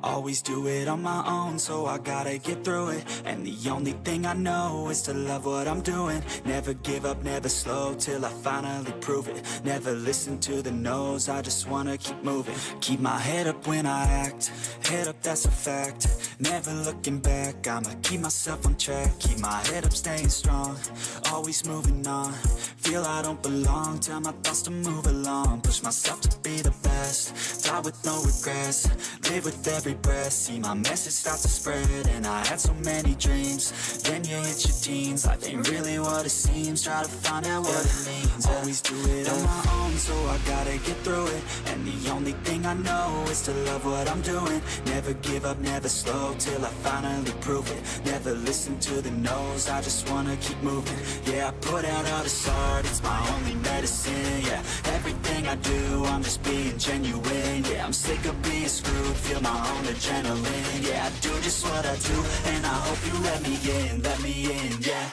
Always do it on my own, so I gotta get through it. And the only thing I know is to love what I'm doing. Never give up, never slow, till I finally prove it. Never listen to the no's, I just wanna keep moving. Keep my head up when I act, head up, that's a fact. Never looking back, I'ma keep myself on track. Keep my head up, staying strong, always moving on. Feel I don't belong, tell my thoughts to move along. Push myself to be the best, die with no regrets. Live with every breath, see my message start to spread. And I had so many dreams, then you hit your teens. Life ain't really what it seems, try to find out what it means. Always do it on my own, so I gotta get through it. And the only thing I know is to love what I'm doing. Never give up, never slow, till I finally prove it. Never listen to the no's, I just wanna keep moving. Yeah, I put out all this art, it's my only medicine. Yeah, everything I do, I'm just being genuine. Yeah, I'm sick of being screwed, feel my own adrenaline. Yeah, I do just what I do, and I hope you let me in, yeah.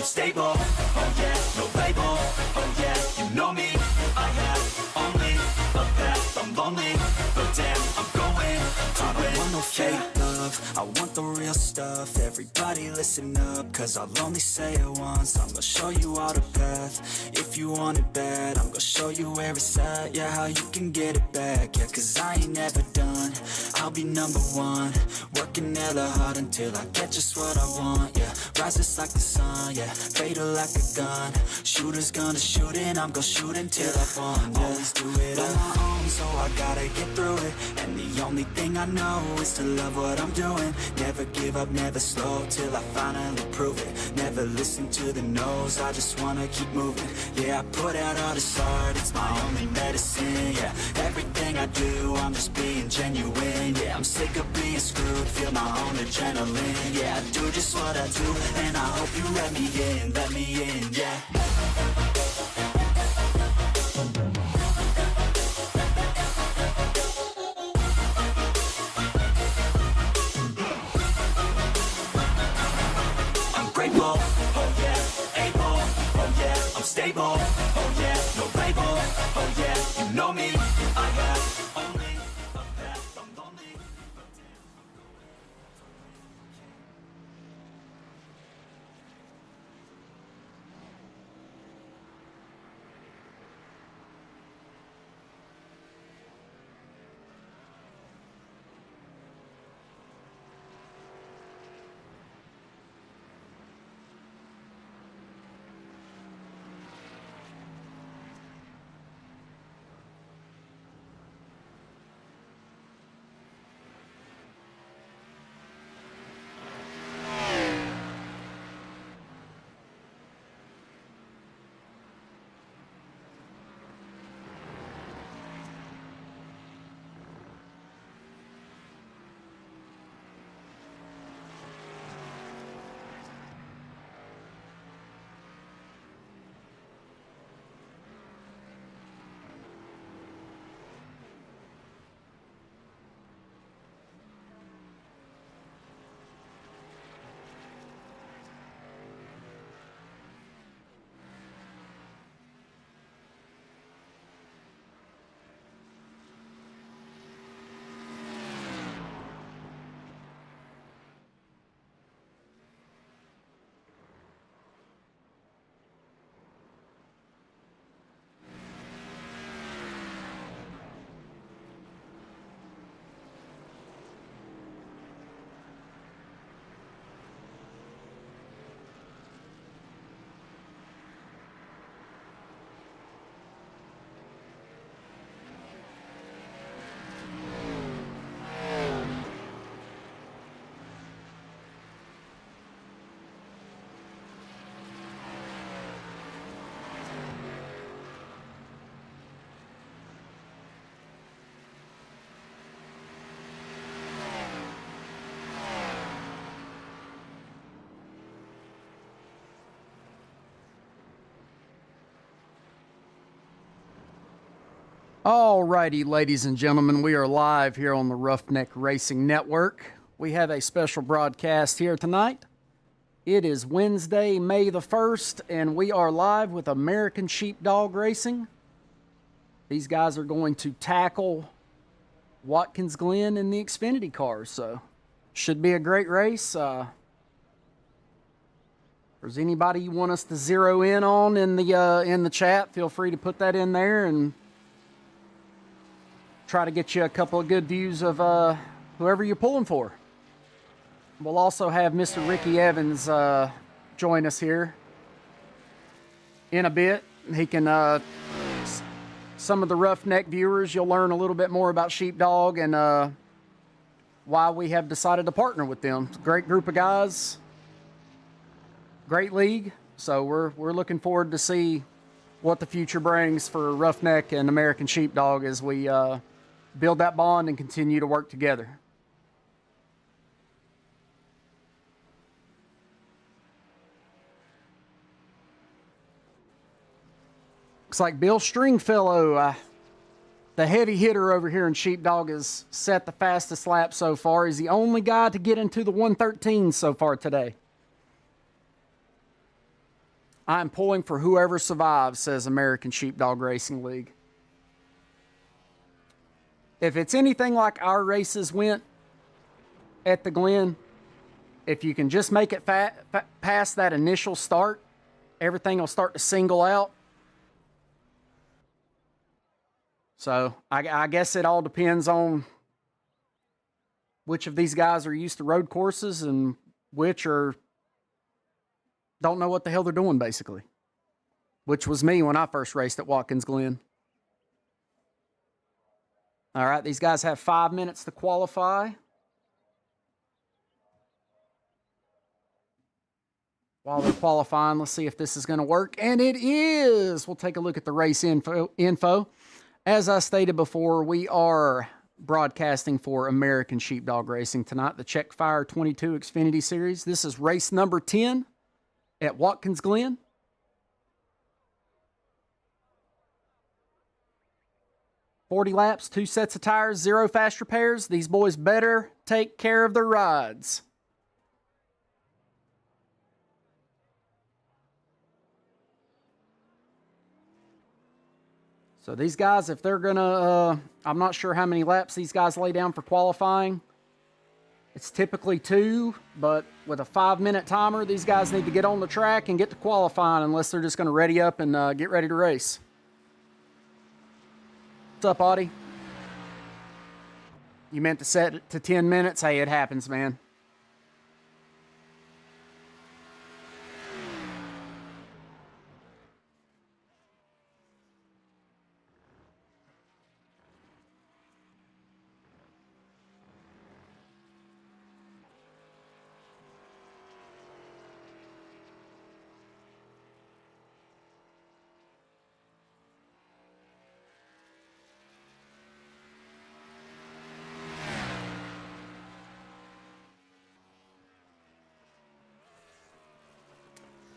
Stable, oh yeah, no label, oh yeah, you know me. I have only a path, I'm lonely, but damn, I'm going to I don't want no fake love, I want the real stuff. Everybody listen up, cause I'll only say it once. I'm gonna show you all the path, if you want it bad. I'm gonna show you where it's at, yeah, how you can get it back. Yeah, cause I ain't never done, I'll be number one. Working hella hard until I get just what I want, yeah. Rises like the sun, yeah, fatal like a gun. Shooter's gonna shoot and I'm gonna shoot until I won, yeah. Always do it on my own, so I gotta get through it. And the only thing I know is to love what I'm doing. Never give up, never slow, till I finally prove it. Never listen to the no's, I just wanna keep moving. Yeah, I put out all this art, it's my only medicine. Yeah, everything I do, I'm just being genuine. Yeah, I'm sick of being screwed, feel my own adrenaline. Yeah, I do just what I do, and I hope you let me in, yeah. I'm grateful, oh yeah, able, oh yeah, I'm stable, oh yeah, no label, oh yeah, you know me. I have only a path, I'm lonely. All righty, ladies and gentlemen, we are live here on the Ruff-Neck-Racing-Network. We have a special broadcast here tonight. It is Wednesday, May the 1st, and we are live with American Sheepdog Racing. These guys are going to tackle Watkins Glen in the Xfinity cars, so should be a great race. If there's anybody you want us to zero in on in the chat, feel free to put that in there and try to get you a couple of good views of whoever you're pulling for. We'll also have Mr. Ricky Evans join us here in a bit. He can, some of the Roughneck viewers, you'll learn a little bit more about Sheepdog and why we have decided to partner with them. It's a great group of guys, great league. So we're looking forward to see what the future brings for Roughneck and American Sheepdog as we build that bond and continue to work together. Looks like Bill Stringfellow, the heavy hitter over here in Sheepdog, has set the fastest lap so far. He's the only guy to get into the 113 so far today. I'm pulling for whoever survives, says American Sheepdog Racing League. If it's anything like our races went at the Glen, if you can just make it past that initial start, everything will start to single out. So I guess it all depends on which of these guys are used to road courses and which are don't know what the hell they're doing, basically. Which was me when I first raced at Watkins Glen. All right, these guys have 5 minutes to qualify. While they're qualifying, let's see if this is going to work. And it is! We'll take a look at the race info. As I stated before, we are broadcasting for American Sheepdog Racing tonight, the Check Fire 22 Xfinity Series. This is race number 10 at Watkins Glen. $40 laps, 2 sets of tires, 0 fast repairs. These boys better take care of their rides. So these guys, if they're going to, I'm not sure how many laps these guys lay down for qualifying. It's typically 2, but with a 5-minute timer, these guys need to get on the track and get to qualifying unless they're just going to ready up and get ready to race. What's up, Audie? You meant to set it to 10 minutes? Hey, it happens, man.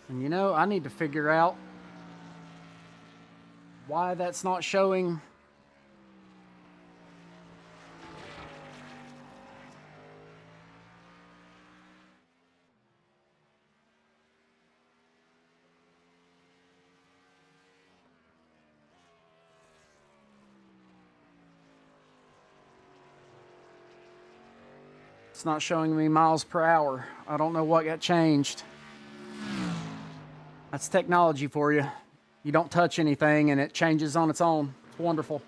And you know, I need to figure out why that's not showing. It's not showing me miles per hour. I don't know what got changed. That's technology for you. You don't touch anything and it changes on its own. It's wonderful.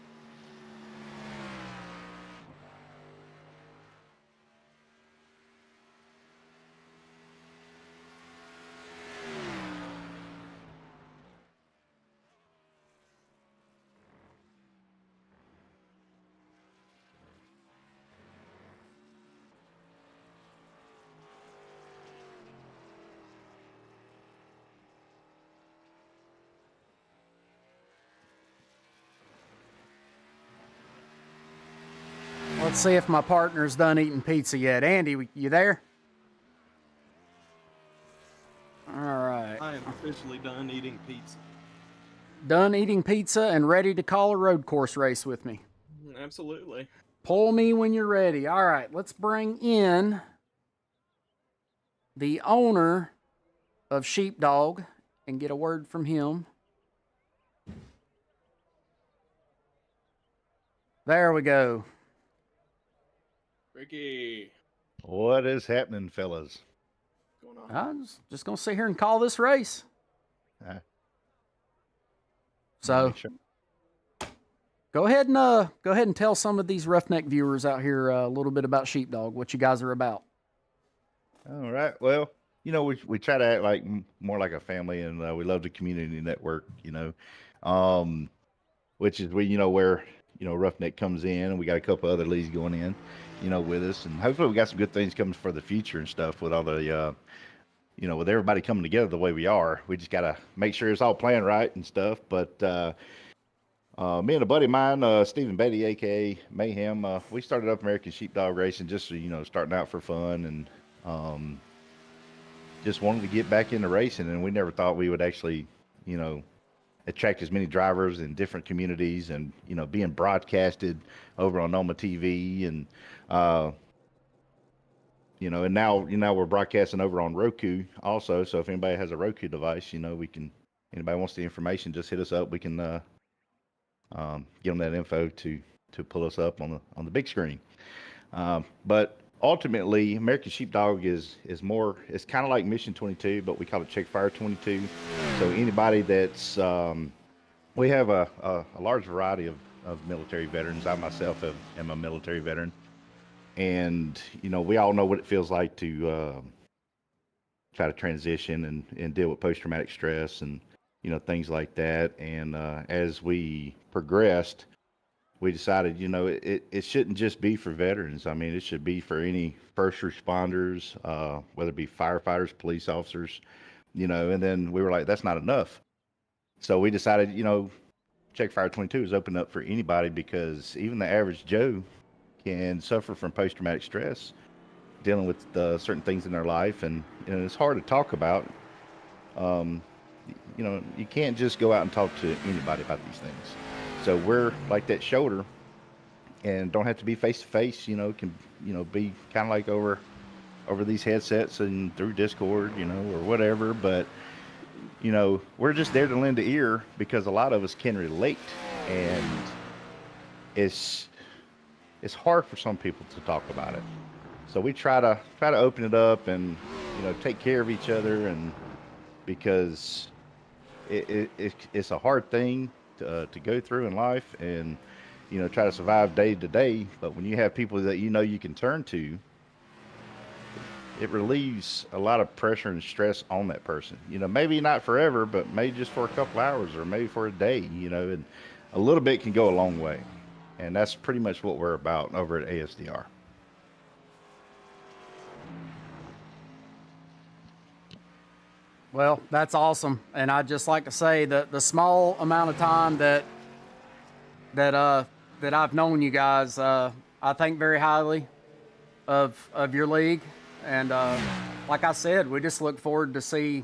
Let's see if my partner's done eating pizza yet. Andy, you there? All right. I am officially done eating pizza. done eating pizza and ready to call a road course race with me? Absolutely. Pull me when you're ready. All right, let's bring in the owner of Sheepdog and get a word from him. There we go. Ricky. What is happening, fellas? What's going on? I'm just gonna sit here and call this race. Uh, So make sure- go ahead and tell some of these Roughneck viewers out here a little bit about Sheepdog, what you guys are about. All right. Well, we try to act like more like a family, and we love the community network. Which is where Roughneck comes in, and we got a couple other leagues going in, with us, and hopefully we got some good things coming for the future and stuff with all the with everybody coming together the way we are. We just got to make sure it's all planned right and stuff. But me and a buddy of mine, Stephen Betty, aka Mayhem, we started up American Sheepdog Racing just starting out for fun, and just wanted to get back into racing. And we never thought we would actually attract as many drivers in different communities, and being broadcasted over on Noma TV, and and now we're broadcasting over on Roku also. So if anybody has a Roku device, anybody wants the information, just hit us up. We can give them that info to pull us up on the big screen. But ultimately, American Sheepdog is more. It's kind of like Mission 22, but we call it Check Fire 22. So anybody that's we have a large variety of military veterans. I myself am a military veteran. And, we all know what it feels like to try to transition and deal with post-traumatic stress and, things like that. And as we progressed, we decided, it shouldn't just be for veterans. I mean, it should be for any first responders, whether it be firefighters, police officers, and then we were like, that's not enough. So we decided, Check Fire 22 is open up for anybody, because even the average Joe can suffer from post-traumatic stress, dealing with certain things in their life, and it's hard to talk about. You can't just go out and talk to anybody about these things. So we're like that shoulder, and don't have to be face to face. Can be kind of like over these headsets and through Discord, or whatever. But we're just there to lend an ear, because a lot of us can relate, and it's hard for some people to talk about it. So we try to open it up and take care of each other, and because it's a hard thing to go through in life, and try to survive day to day. But when you have people that you can turn to, it relieves a lot of pressure and stress on that person. Maybe not forever, but maybe just for a couple hours, or maybe for a day. And a little bit can go a long way. And that's pretty much what we're about over at ASDR. Well, that's awesome, and I'd just like to say that the small amount of time that I've known you guys, I think very highly of your league, and like I said, we just look forward to see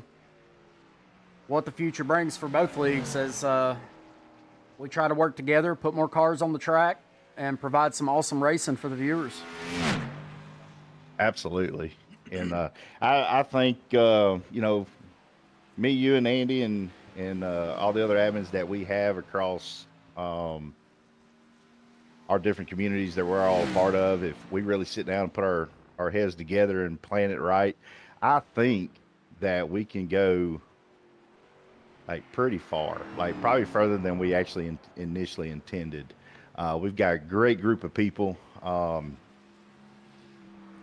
what the future brings for both leagues as we try to work together, put more cars on the track, and provide some awesome racing for the viewers. Absolutely. And I think, me, you, and Andy, and all the other admins that we have across our different communities that we're all a part of, if we really sit down and put our heads together and plan it right, I think that we can go like pretty far, like probably further than we actually initially intended. We've got a great group of people,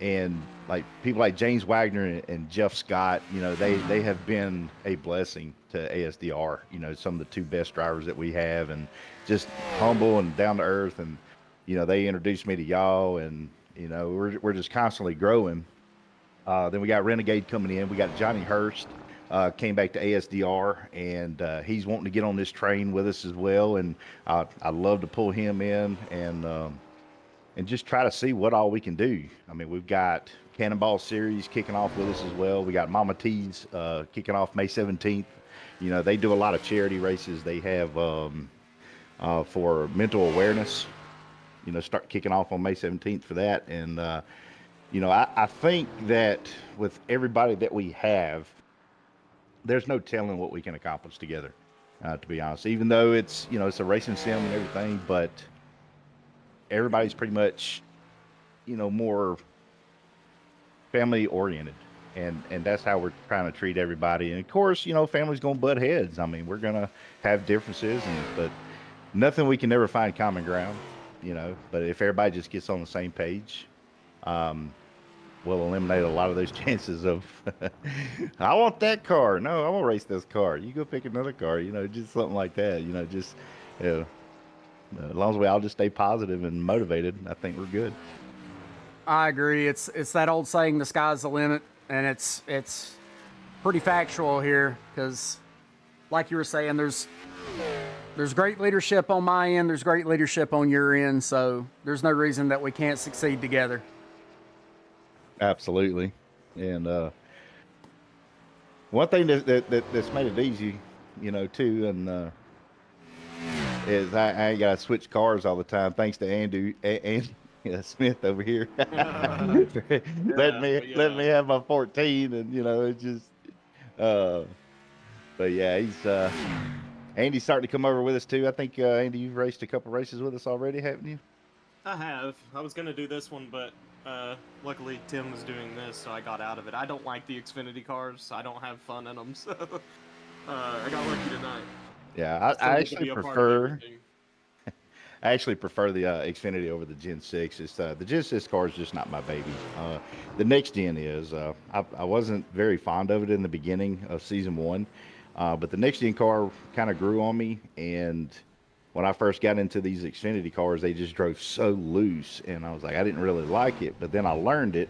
and like people like James Wagner and Jeff Scott, they have been a blessing to ASDR. Some of the two best drivers that we have, and just humble and down to earth. And they introduced me to y'all, and we're just constantly growing. Then we got Renegade coming in. We got Johnny Hurst. Came back to ASDR, and he's wanting to get on this train with us as well. And I'd love to pull him in and just try to see what all we can do. I mean, we've got Cannonball Series kicking off with us as well. We got Mama T's kicking off May 17th They do a lot of charity races. They have for mental awareness. Start kicking off on May 17th for that. And I think that with everybody that we have, there's no telling what we can accomplish together. To be honest, even though it's a racing sim and everything, but everybody's pretty much more family oriented, and that's how we're trying to treat everybody. And of course, family's gonna butt heads. I mean, we're gonna have differences, but nothing we can never find common ground. But if everybody just gets on the same page, we'll eliminate a lot of those chances of I want that car. No, I want to race this car. You go pick another car. Just something like that. Just as long as we all just stay positive and motivated, I think we're good. I agree. It's that old saying, the sky's the limit, and it's pretty factual here because, like you were saying, there's great leadership on my end. There's great leadership on your end. So there's no reason that we can't succeed together. Absolutely. And one thing that's made it easy, too, and is I ain't got to switch cars all the time thanks to Andy Smith over here. Let me have my 14, and it's just but yeah, he's Andy's starting to come over with us too. I think Andy, you've raced a couple races with us already, haven't you? I have. I was gonna do this one, but luckily Tim was doing this, so I got out of it. I don't like the Xfinity cars. I don't have fun in them, so I got lucky tonight. Yeah, I actually prefer. I actually prefer the Xfinity over the Gen 6. It's the Gen 6 car is just not my baby. The next gen is. I wasn't very fond of it in the beginning of season 1, but the next gen car kind of grew on me. And when I first got into these Xfinity cars, they just drove so loose, and I was like, I didn't really like it. But then I learned it,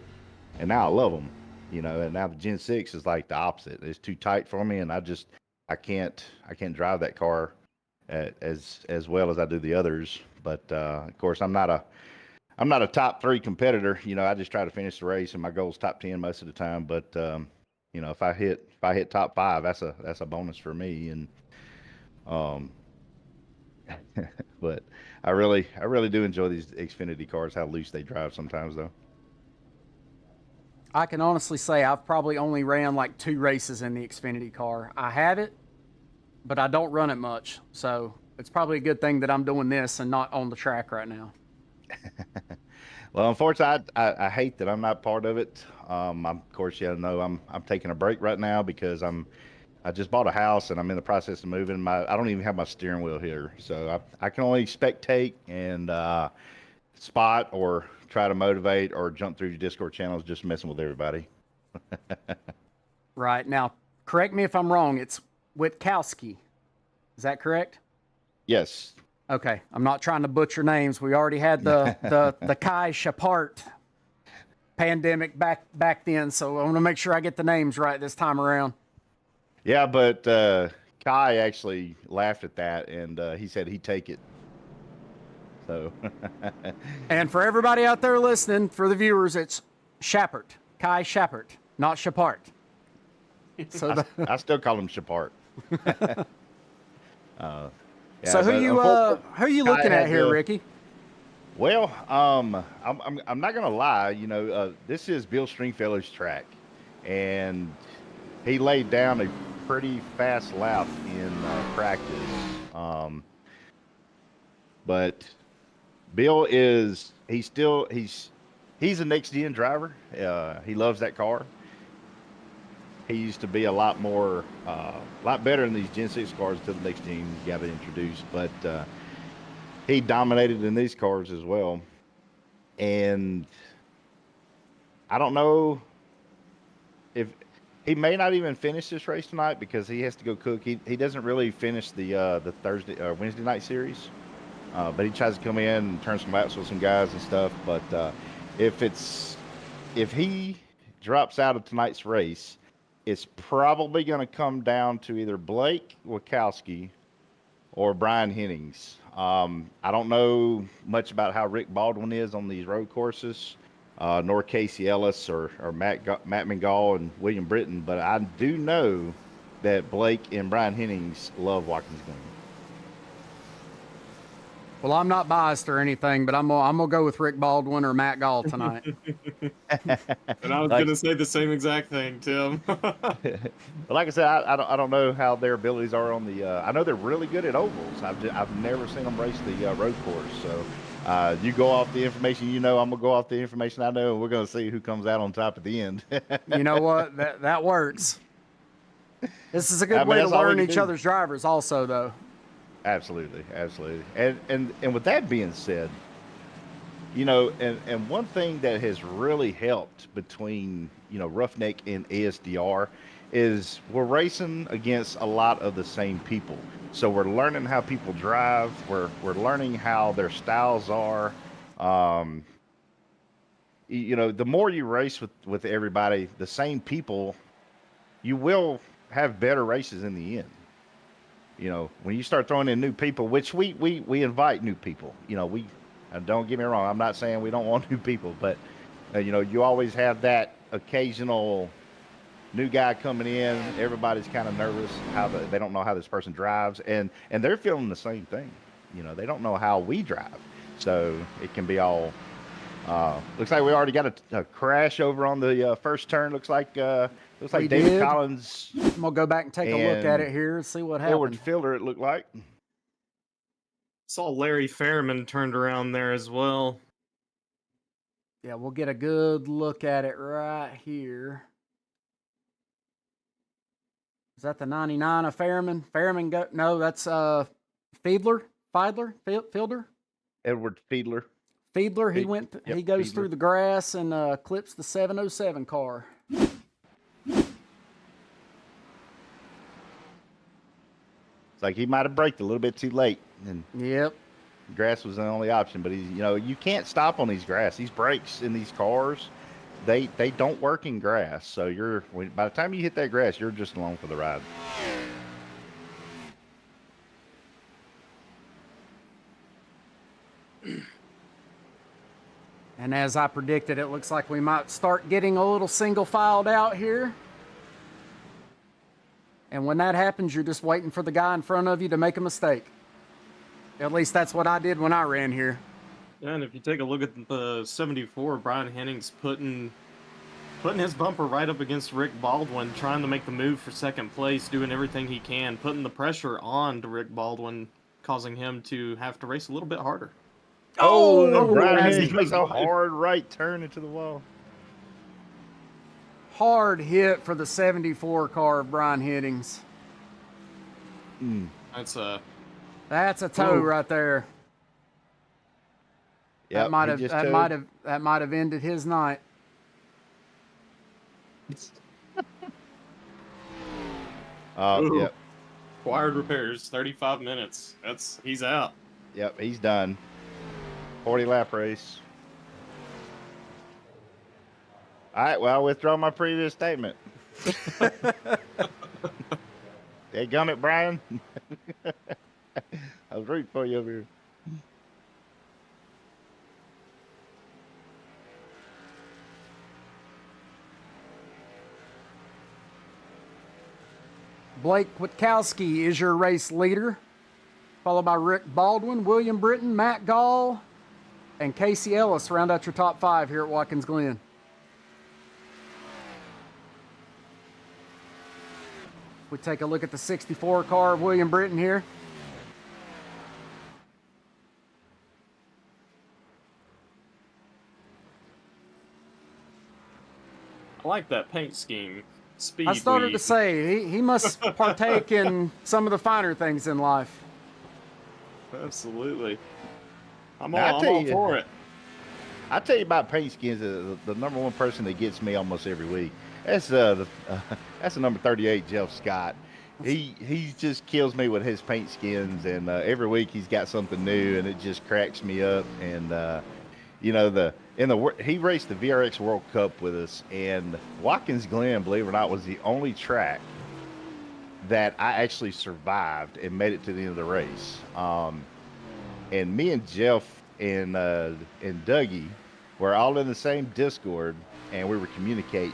and now I love them. And now the Gen 6 is like the opposite. It's too tight for me, and I can't drive that car as well as I do the others. But of course, I'm not a top 3 competitor. I just try to finish the race, and my goal is top 10 most of the time. But if I hit top 5, that's a bonus for me. And but I really do enjoy these Xfinity cars. How loose they drive sometimes, though. I can honestly say I've probably only ran like 2 races in the Xfinity car. I have it, but I don't run it much. So it's probably a good thing that I'm doing this and not on the track right now. Well, unfortunately, I hate that I'm not part of it. Of course, I'm taking a break right now because I just bought a house and I'm in the process of moving. I don't even have my steering wheel here, so I can only spectate and spot or try to motivate or jump through your Discord channels, just messing with everybody. Right. Now, correct me if I'm wrong. It's Witkowski. Is that correct? Yes. Okay. I'm not trying to butcher names. We already had the Kai Shapart pandemic back then, so I want to make sure I get the names right this time around. Yeah, but Kai actually laughed at that, and he said he'd take it. So. And for everybody out there listening, for the viewers, it's Shapart, Kai Shapart, not Shapart. So I still call him Shapart. Yeah, so who are you looking at here, Ricky? Well, I'm not gonna lie. This is Bill Stringfellow's track, and he laid down a pretty fast lap in practice. But Bill he's a next gen driver. He loves that car. He used to be a lot better in these Gen 6 cars until the next gen got introduced. But he dominated in these cars as well. And I don't know if he may not even finish this race tonight because he has to go cook. He doesn't really finish the Thursday or Wednesday night series, but he tries to come in and turn some laps with some guys and stuff. But if he drops out of tonight's race, it's probably going to come down to either Blake Witkowski or Brian Hennings. I don't know much about how Rick Baldwin is on these road courses, nor Casey Ellis or Matt Mingall and William Britton, but I do know that Blake and Brian Hennings love Watkins Glen. Well, I'm not biased or anything, but I'm gonna go with Rick Baldwin or Matt Gall tonight. And I was Like- gonna say the same exact thing, Tim. But like I said, I don't know how their abilities are on the. I know they're really good at ovals. I've never seen them race the road course. So you go off the information you know. I'm gonna go off the information I know, and we're gonna see who comes out on top at the end. You know what? That works. This is a I good mean, way to that's all we learn can each do. other's drivers, also, though. Absolutely, absolutely. And with that being said, you know, and one thing that has really helped between, you know, Roughneck and ASDR is we're racing against a lot of the same people. So we're learning how people drive. We're learning how their styles are. You know, the more you race with everybody, the same people, you will have better races in the end. You know, when you start throwing in new people, which we invite new people. You know, don't get me wrong. I'm not saying we don't want new people, but you know, you always have that occasional new guy coming in. Everybody's kind of nervous they don't know how this person drives, and they're feeling the same thing. You know, they don't know how we drive, so it can be all. Looks like we already got a crash over on the first turn. Looks like We David did. Collins. I'm gonna go back and take a look at And it here and see what Forward happened. fielder, it looked like. Saw Larry Fairman turned around there as well. Yeah, we'll get a good look at it right here. Is that the 99 of Fairman? Fairman no, that's Fiedler, Edward Fiedler. Fiedler. He Yep, went. He goes Fiedler. through the grass and clips the 707 car. It's like he might have braked a little bit too late, and Yep. grass was the only option. But you know, you can't stop on these grass. These brakes in these cars, they don't work in grass. So by the time you hit that grass, you're just along for the ride. And as I predicted, it looks like we might start getting a little single filed out here. And when that happens, you're just waiting for the guy in front of you to make a mistake. At least that's what I did when I ran here. Yeah, and if you take a look at the 74, Brian Hennings putting his bumper right up against Rick Baldwin, trying to make the move for second place, doing everything he can, putting the pressure on to Rick Baldwin, causing him to have to race a little bit harder. Brian as Hennings he makes goes a by. hard right turn into the wall. Hard hit for the 74 car of Brian Hennings. That's That's a toe Ooh. right there. Yep, that might he have just that towed. might have ended his night. Ooh. Yep, required repairs, 35 minutes. He's out. yep, he's done. 40 lap race. All right, well, I withdraw my previous statement. Hey, gummit, Brian. I was rooting for you over here. Blake Witkowski is your race leader, followed by Rick Baldwin, William Britton, Matt Gall, and Casey Ellis round out your top 5 here at Watkins Glen. We take a look at the 64 car of William Britton here. I like that paint scheme. Speed. I started to say, he must partake in some of the finer things in life. Absolutely. I'm Now, I all tell you- for it. I tell you about paint skins. The number one person that gets me almost every week. That's the number 38, Jeff Scott. He just kills me with his paint skins, and every week he's got something new, and it just cracks me up. And you know, he raced the VRX World Cup with us, and Watkins Glen, believe it or not, was the only track that I actually survived and made it to the end of the race. And me and Jeff and Dougie were all in the same Discord, and we were communicating,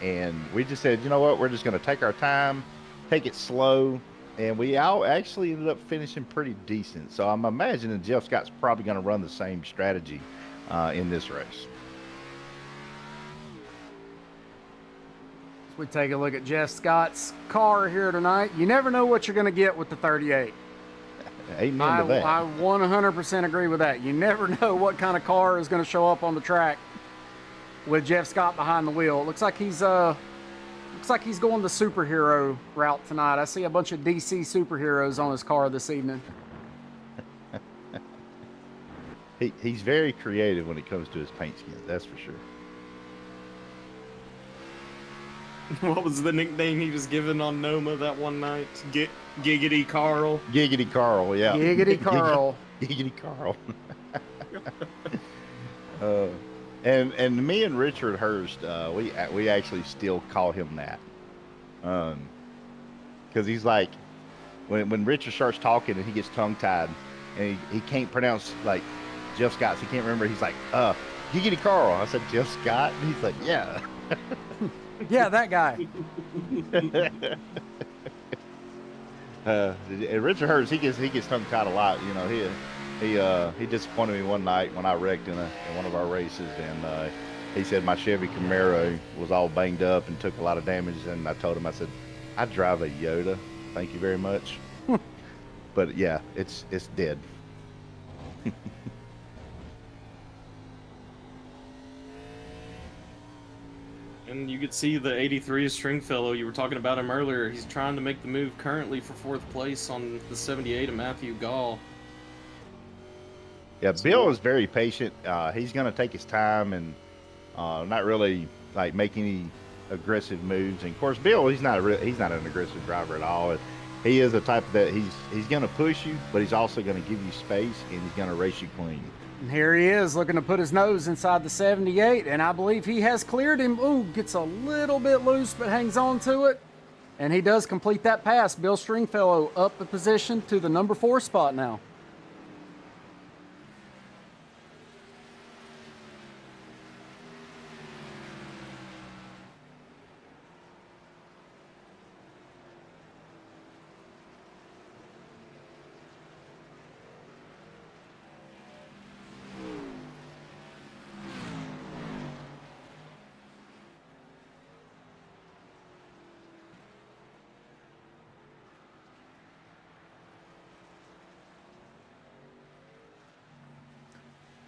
and we just said, you know what, we're just going to take our time, take it slow, and we all actually ended up finishing pretty decent. So I'm imagining Jeff Scott's probably going to run the same strategy in this race. We take a look at Jeff Scott's car here tonight. You never know what you're going to get with the 38. Amen to that. I 100% agree with that. You never know what kind of car is going to show up on the track with Jeff Scott behind the wheel. It looks like he's going the superhero route tonight. I see a bunch of DC superheroes on his car this evening. He's very creative when it comes to his paint skins, that's for sure. What was the nickname he was given on Noma that one night? Giggity Carl. Giggity Carl, yeah. Giggity Carl. Giggity Carl. And me and Richard Hurst, we actually still call him that, because he's like, when Richard starts talking and he gets tongue tied and he can't pronounce like Jeff Scott's, he can't remember. He's like, Giggity Carl. I said Jeff Scott, and he's like, yeah. Yeah, that guy. And Richard Hurst, he gets tongue tied a lot. You know, he disappointed me one night when I wrecked in one of our races, and he said my Chevy Camaro was all banged up and took a lot of damage. And I told him, I said, I drive a Yoda. Thank you very much. But yeah, it's dead. And you could see the 83 Stringfellow, you were talking about him earlier. He's trying to make the move currently for 4th place on the 78 of Matthew Gall. Yeah, Bill is very patient. He's going to take his time and not really like make any aggressive moves. And of course, Bill, he's not an aggressive driver at all. He is the type that he's going to push you, but he's also going to give you space, and he's going to race you clean. And here he is looking to put his nose inside the 78, and I believe he has cleared him. Ooh, gets a little bit loose, but hangs on to it. And he does complete that pass. Bill Stringfellow up the position to the number 4 spot now.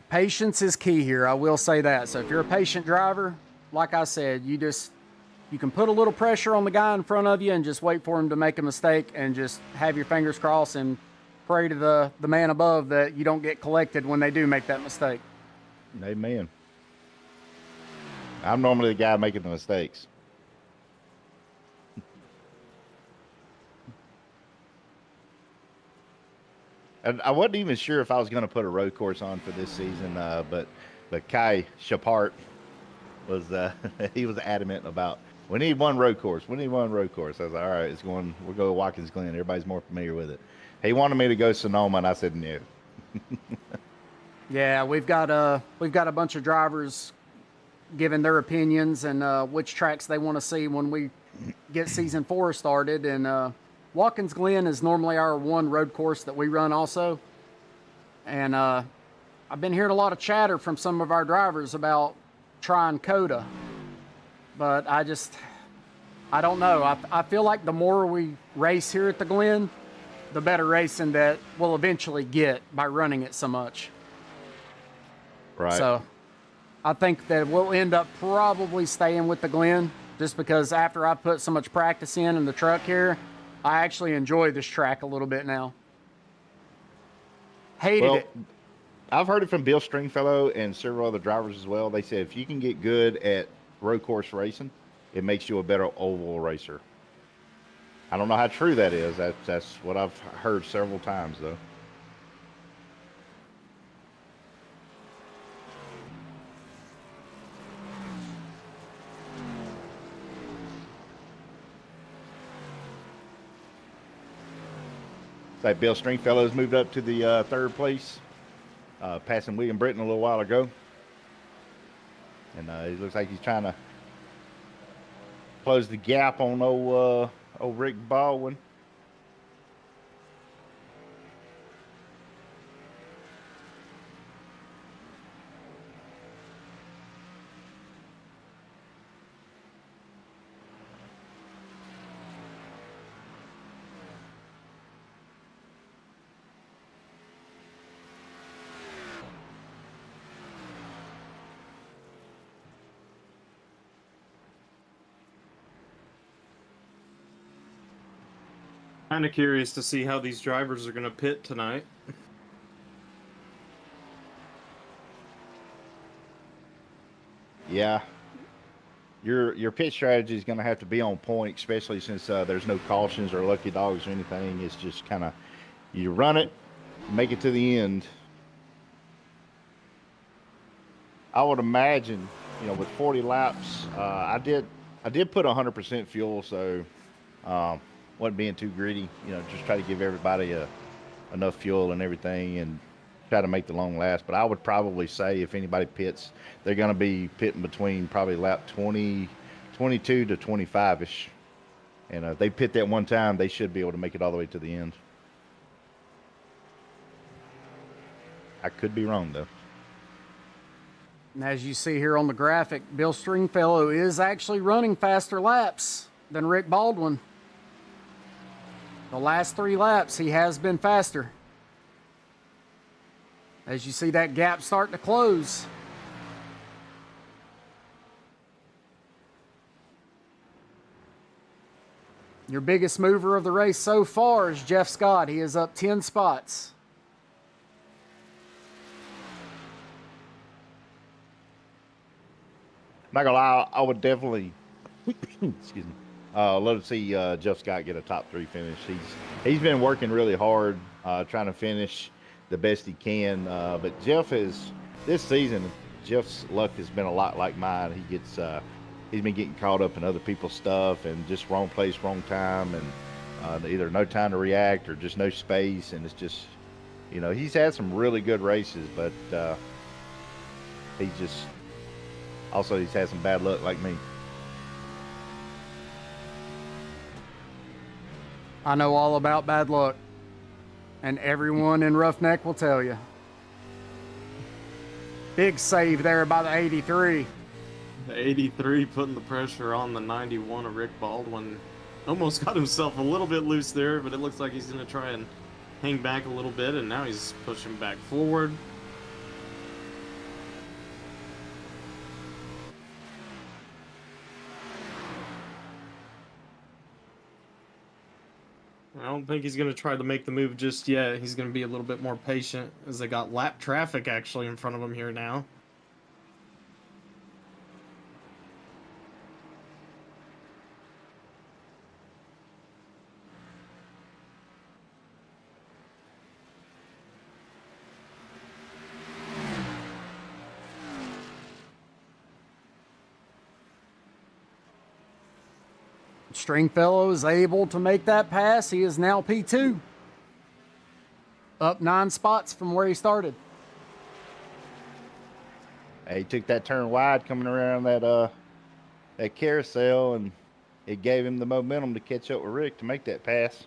Patience is key here, I will say that. So if you're a patient driver, like I said, you can put a little pressure on the guy in front of you and just wait for him to make a mistake and just have your fingers crossed and pray to the man above that you don't get collected when they do make that mistake. Amen. I'm normally the guy making the mistakes. And I wasn't even sure if I was going to put a road course on for this season, but Kai Shapart was he was adamant about, we need one road course. We need one road course. I was like, all right, we'll go to Watkins Glen. Everybody's more familiar with it. He wanted me to go Sonoma, and I said no. Yeah, we've got a bunch of drivers giving their opinions and which tracks they want to see when we get season 4 started. And Watkins Glen is normally our one road course that we run also. And I've been hearing a lot of chatter from some of our drivers about trying Coda. But I don't know. I feel like the more we race here at the Glen, the better racing that we'll eventually get by running it so much. Right. So I think that we'll end up probably staying with the Glen just because after I put so much practice in the truck here, I actually enjoy this track a little bit now. Hated it. I've heard it from Bill Stringfellow and several other drivers as well. They said if you can get good at road course racing, it makes you a better oval racer. I don't know how true that is. That's what I've heard several times, though. Like Bill Stringfellow's moved up to the 3rd place, passing William Britton a little while ago. And he looks like he's trying to close the gap on old old Rick Baldwin. Kind of curious to see how these drivers are going to pit tonight. Yeah. Your pit strategy is going to have to be on point, especially since there's no cautions or lucky dogs or anything. It's just kind of you run it, make it to the end. I would imagine, with 40 laps, I did put 100% fuel, so wasn't being too greedy. Just try to give everybody enough fuel and everything, and try to make the long last. But I would probably say if anybody pits, they're going to be pitting between probably lap 20, 22 to 25ish. And if they pit that one time, they should be able to make it all the way to the end. I could be wrong though. And as you see here on the graphic, Bill Stringfellow is actually running faster laps than Rick Baldwin. The last 3 laps, he has been faster. As you see that gap starting to close. Your biggest mover of the race so far is Jeff Scott. He is up 10 spots. Not gonna lie, I would definitely, excuse me, love to see Jeff Scott get a top 3 finish. He's been working really hard, trying to finish the best he can. But this season, Jeff's luck has been a lot like mine. He's been getting caught up in other people's stuff and just wrong place, wrong time, and either no time to react or just no space. And it's just, he's had some really good races, but he's had some bad luck like me. I know all about bad luck, and everyone in Roughneck will tell you. Big save there by the 83. The 83 putting the pressure on the 91 of Rick Baldwin. Almost got himself a little bit loose there, but it looks like he's going to try and hang back a little bit, and now he's pushing back forward. I don't think he's going to try to make the move just yet. He's going to be a little bit more patient as they got lap traffic actually in front of him here now. Stringfellow is able to make that pass. He is now P2. Up 9 spots from where he started. He took that turn wide coming around that carousel, and it gave him the momentum to catch up with Rick to make that pass.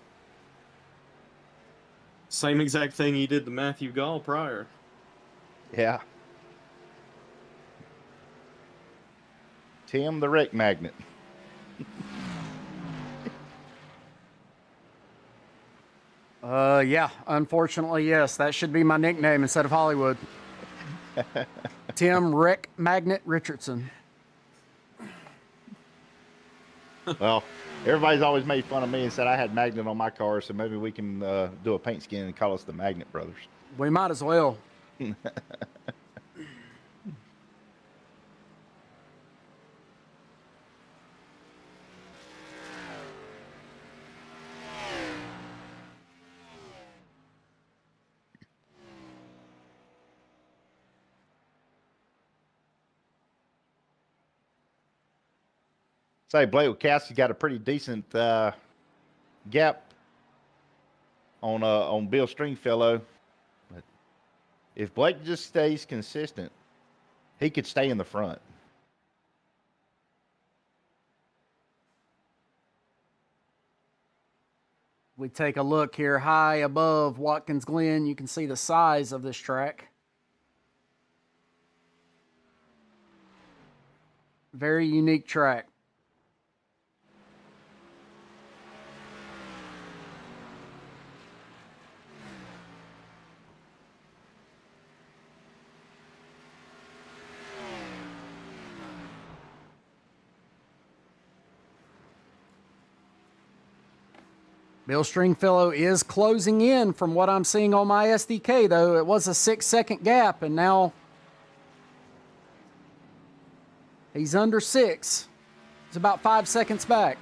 Same exact thing he did to Matthew Gall prior. Yeah. Tim the Wreck Magnet. Yeah, unfortunately, yes. That should be my nickname instead of Hollywood. Tim Wreck Magnet Richardson. Well, everybody's always made fun of me and said I had Magnet on my car, so maybe we can do a paint skin and call us the Magnet Brothers. We might as well. Say Blake Wachowski's got a pretty decent gap on Bill Stringfellow. But if Blake just stays consistent, he could stay in the front. We take a look here high above Watkins Glen. You can see the size of this track. Very unique track. Bill Stringfellow is closing in from what I'm seeing on my SDK, though. It was a 6-second gap, and now he's under 6. He's about 5 seconds back.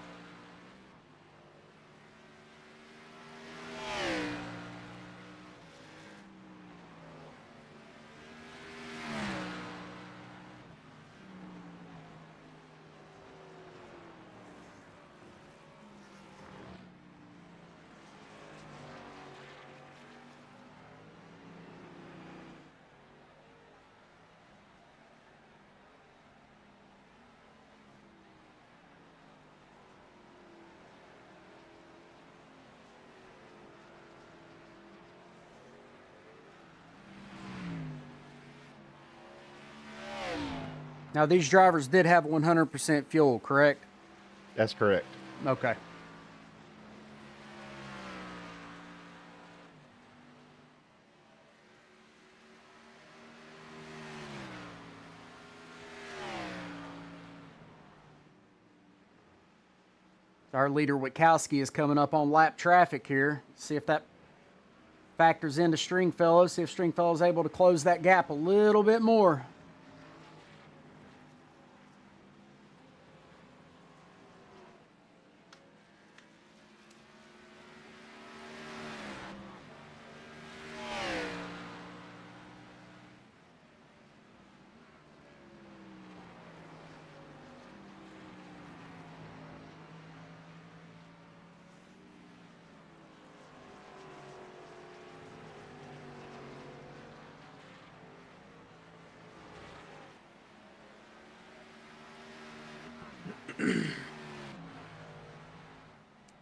Now, these drivers did have 100% fuel, correct? That's correct. Okay. Our leader, Witkowski, is coming up on lap traffic here. See if that factors into Stringfellow. See if Stringfellow's able to close that gap a little bit more.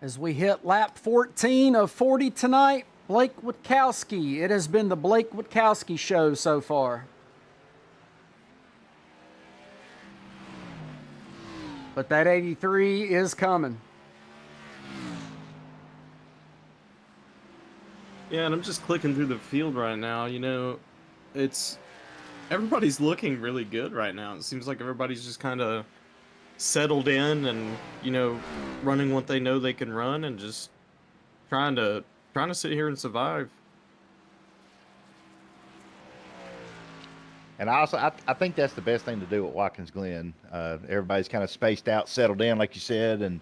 As we hit lap 14 of 40 tonight, Blake Witkowski. It has been the Blake Witkowski show so far. But that 83 is coming. Yeah, and I'm just clicking through the field right now. You know, everybody's looking really good right now. It seems like everybody's just kind of settled in and, you know, running what they know they can run and just trying to sit here and survive. And I think that's the best thing to do at Watkins Glen. Everybody's kind of spaced out, settled in, like you said, and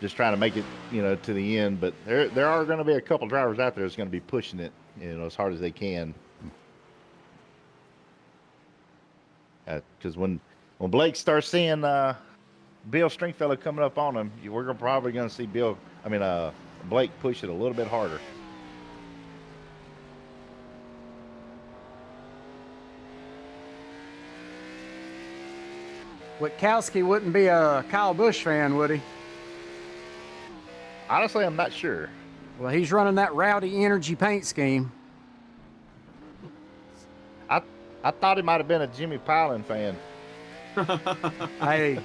just trying to make it, you know, to the end. But there are going to be a couple drivers out there that's going to be pushing it, you know, as hard as they can. Because when Blake starts seeing Bill Stringfellow coming up on him, we're probably going to see Blake push it a little bit harder. Witkowski wouldn't be a Kyle Busch fan, would he? Honestly, I'm not sure. Well, he's running that Rowdy Energy paint scheme. I thought he might have been a Jimmy Pilon fan. Hey.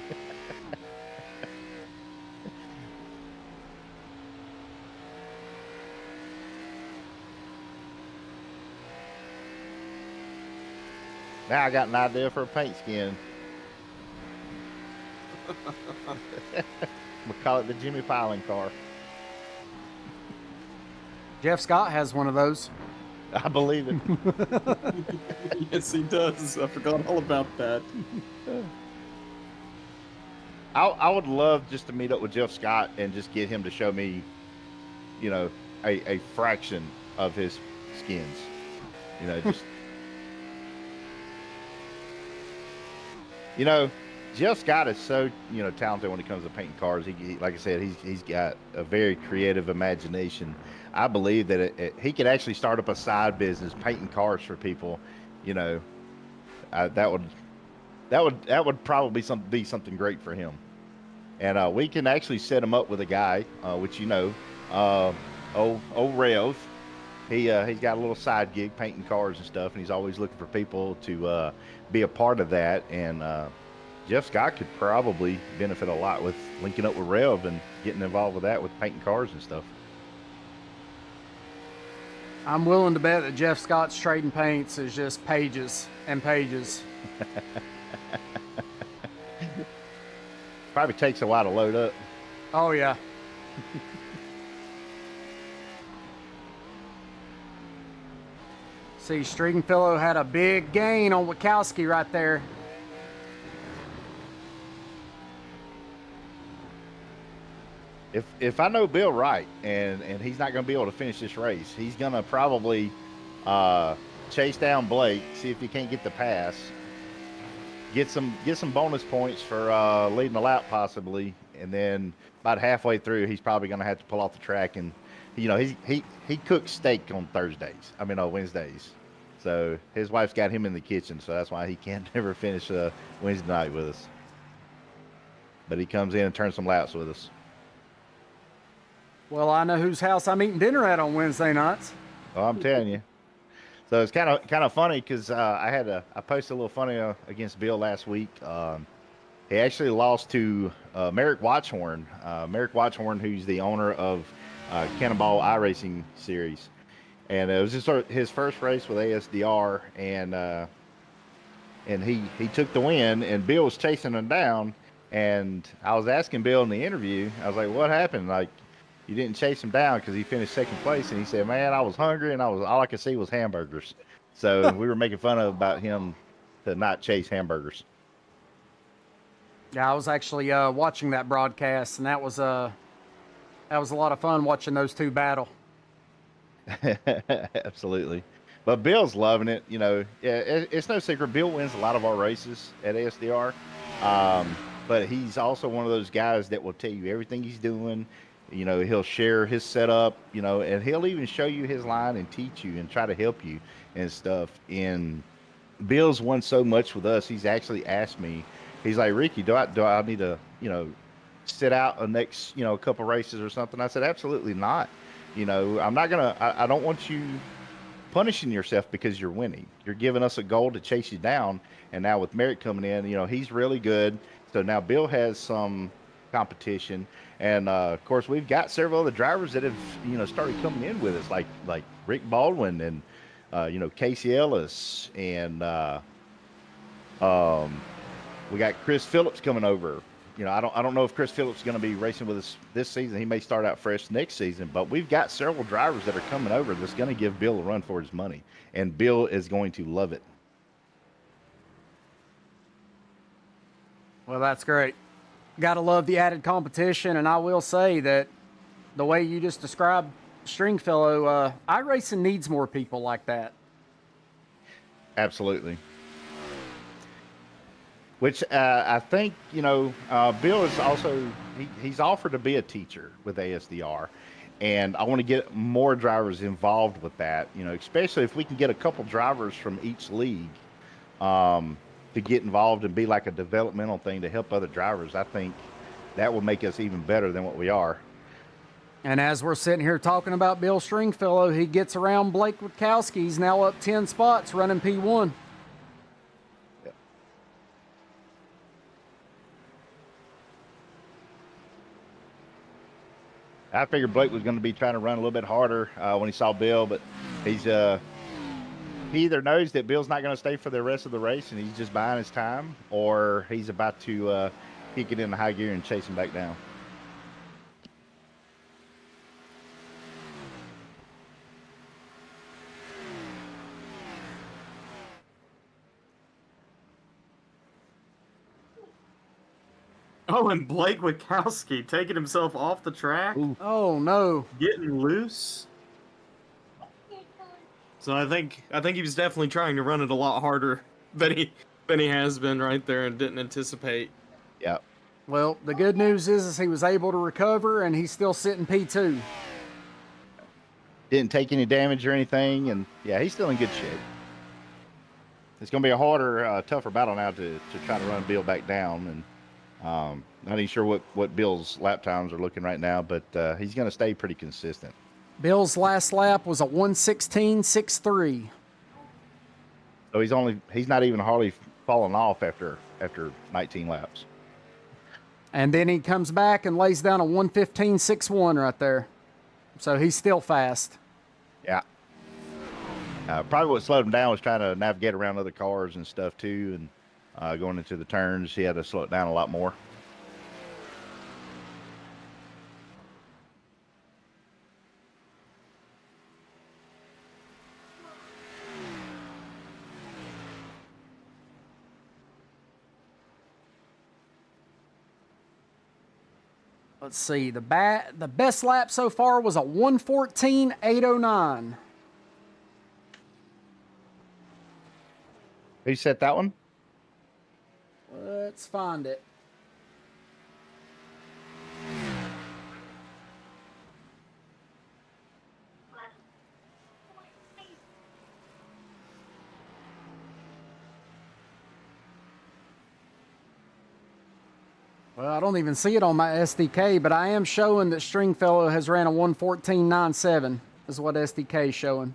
Now I got an idea for a paint skin. We'll call it the Jimmy Pilon car. Jeff Scott has one of those. I believe it. Yes, he does. I forgot all about that. I would love just to meet up with Jeff Scott and just get him to show me, you know, a fraction of his skins. You know, just you know, Jeff Scott is so, you know, talented when it comes to painting cars. He like I said, he's got a very creative imagination. I believe that he could actually start up a side business painting cars for people. You know, that would probably be something great for him. And we can actually set him up with a guy, which you know, Old Rev. He's got a little side gig painting cars and stuff, and he's always looking for people to be a part of that. And Jeff Scott could probably benefit a lot with linking up with Rev and getting involved with that with painting cars and stuff. I'm willing to bet that Jeff Scott's trading paints is just pages and pages. Probably takes a while to load up. Oh, yeah. See, Stringfellow had a big gain on Wachowski right there. If I know Bill right, and he's not going to be able to finish this race, he's going to probably chase down Blake, see if he can't get the pass, get some bonus points for leading the lap possibly, and then about halfway through, he's probably going to have to pull off the track. And he cooks steak on Wednesdays. So his wife's got him in the kitchen, so that's why he can't never finish Wednesday night with us. But he comes in and turns some laps with us. Well, I know whose house I'm eating dinner at on Wednesday nights. Oh, I'm telling you. So it's kind of funny because I posted a little funny against Bill last week. He actually lost to Merrick Watchhorn. Merrick Watchhorn, who's the owner of Cannonball iRacing Series, and it was just his first race with ASDR, and he took the win. And Bill was chasing him down, and I was asking Bill in the interview, I was like, "What happened? Like, you didn't chase him down because he finished second place?" And he said, "Man, I was hungry and all I could see was hamburgers." So we were making fun about him to not chase hamburgers. Yeah, I was actually watching that broadcast, and that was a lot of fun watching those two battle. Absolutely. But Bill's loving it. It's no secret. Bill wins a lot of our races at ASDR. But he's also one of those guys that will tell you everything he's doing. He'll share his setup, and he'll even show you his line and teach you and try to help you and stuff. And Bill's won so much with us. He's actually asked me, he's like, "Ricky, do I need to, sit out the next, couple races or something?" I said, "Absolutely not. I'm not going to, I don't want you punishing yourself because you're winning. You're giving us a goal to chase you down." And now with Merrick coming in, he's really good. So now Bill has some competition. And of course, we've got several other drivers that have started coming in with us, like Rick Baldwin and Casey Ellis, and we got Chris Phillips coming over. I don't know if Chris Phillips is going to be racing with us this season. He may start out fresh next season, but we've got several drivers that are coming over that's going to give Bill a run for his money, and Bill is going to love it. Well, that's great. Got to love the added competition, and I will say that the way you just described Stringfellow, iRacing needs more people like that. Absolutely. Which I think, Bill is also, he's offered to be a teacher with ASDR, and I want to get more drivers involved with that, especially if we can get a couple drivers from each league to get involved and be like a developmental thing to help other drivers. I think that will make us even better than what we are. And as we're sitting here talking about Bill Stringfellow, he gets around Blake Witkowski. He's now up 10 spots running P1. Yep. I figured Blake was going to be trying to run a little bit harder when he saw Bill, but he's he either knows that Bill's not going to stay for the rest of the race and he's just buying his time, or he's about to kick it into high gear and chase him back down. Oh, and Blake Witkowski taking himself off the track. Ooh. Oh, no. Getting loose. So I think he was definitely trying to run it a lot harder than he has been right there, and didn't anticipate. Yep. Well, the good news is he was able to recover, and he's still sitting P2. Didn't take any damage or anything, and yeah, he's still in good shape. It's going to be a harder, tougher battle now to try to run Bill back down, Not even sure what Bill's lap times are looking right now, but he's going to stay pretty consistent. Bill's last lap was a 1:16.63. So he's not even hardly fallen off after 19 laps. And then he comes back and lays down a 1:15.61 right there. So he's still fast. Yeah. Probably what slowed him down was trying to navigate around other cars and stuff too, and going into the turns, he had to slow it down a lot more. Let's see. The best lap so far was a 1:14.809. Who set that one? Let's find it. Well, I don't even see it on my SDK, but I am showing that Stringfellow has ran a 1:14.97 is what SDK is showing.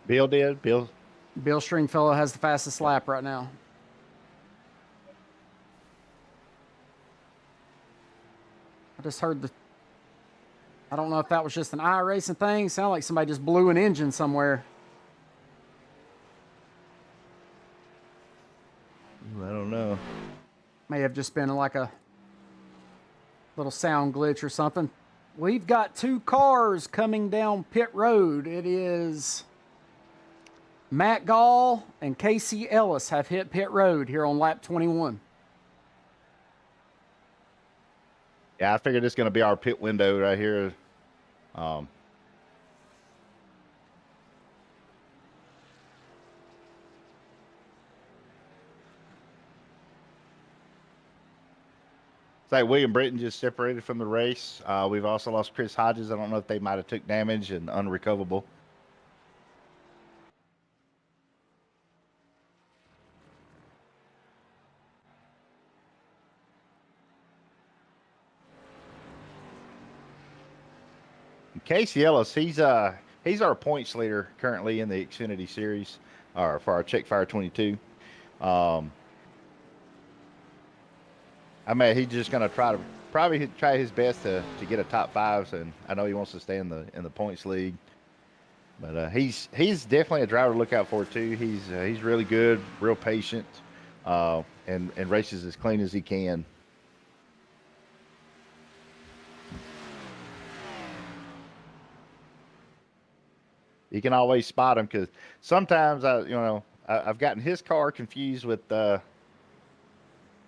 Bill did. Bill Stringfellow has the fastest lap right now. I just heard I don't know if that was just an iRacing thing. Sounded like somebody just blew an engine somewhere. I don't know. May have just been like a little sound glitch or something. We've got two cars coming down pit road. It is Matt Gall and Casey Ellis have hit pit road here on lap 21. Yeah, I figured it's going to be our pit window right here. It's like William Britton just separated from the race. We've also lost Chris Hodges. I don't know if they might have took damage and unrecoverable. Casey Ellis, he's our points leader currently in the Xfinity Series, or for our Check Fire 22. I mean, he's just going to probably try his best to get a top five, and I know he wants to stay in the points league. But he's definitely a driver to look out for too. He's really good, real patient, and races as clean as he can. You can always spot him because sometimes I've gotten his car confused with Doug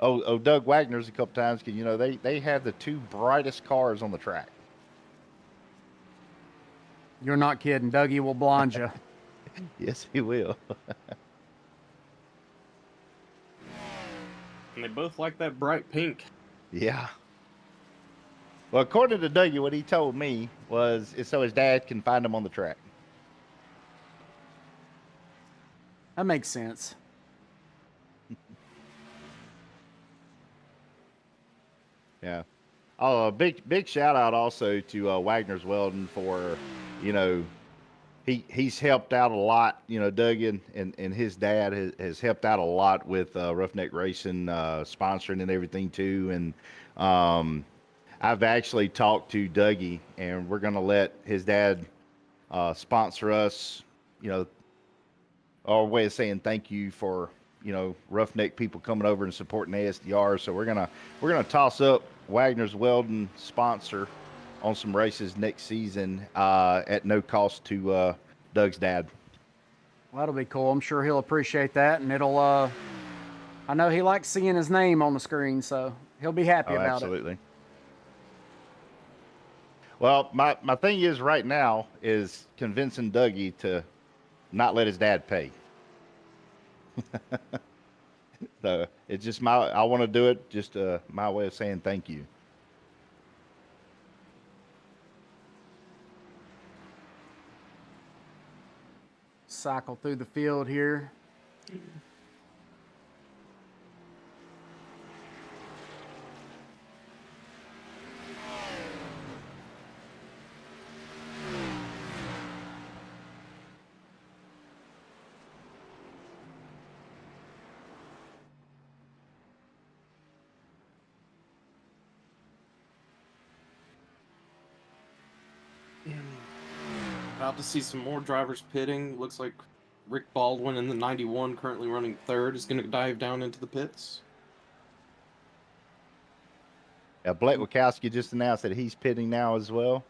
Wagner's a couple times because they have the two brightest cars on the track. You're not kidding. Dougie will blind you. Yes, he will. And they both like that bright pink. Yeah. Well, according to Dougie, what he told me was it's so his dad can find him on the track. That makes sense. Yeah. Oh, a big shout out also to Wagner's Welding for, he's helped out a lot. Doug and his dad has helped out a lot with Ruff-Neck Racing sponsoring and everything too. And I've actually talked to Dougie, and we're gonna let his dad sponsor us. Our way of saying thank you for Roughneck people coming over and supporting ASDR. So we're gonna toss up Wagner's Welding sponsor on some races next season at no cost to Doug's dad. Well, that'll be cool. I'm sure he'll appreciate that, and it'll. I know he likes seeing his name on the screen, so he'll be happy about absolutely. it. Well, my thing is right now is convincing Dougie to not let his dad pay. So it's just I want to do it, just my way of saying thank you. Cycle through the field here. About to see some more drivers pitting. Looks like Rick Baldwin in the 91, currently running third, is going to dive down into the pits. Yeah, Blake Wachowski just announced that he's pitting now as well.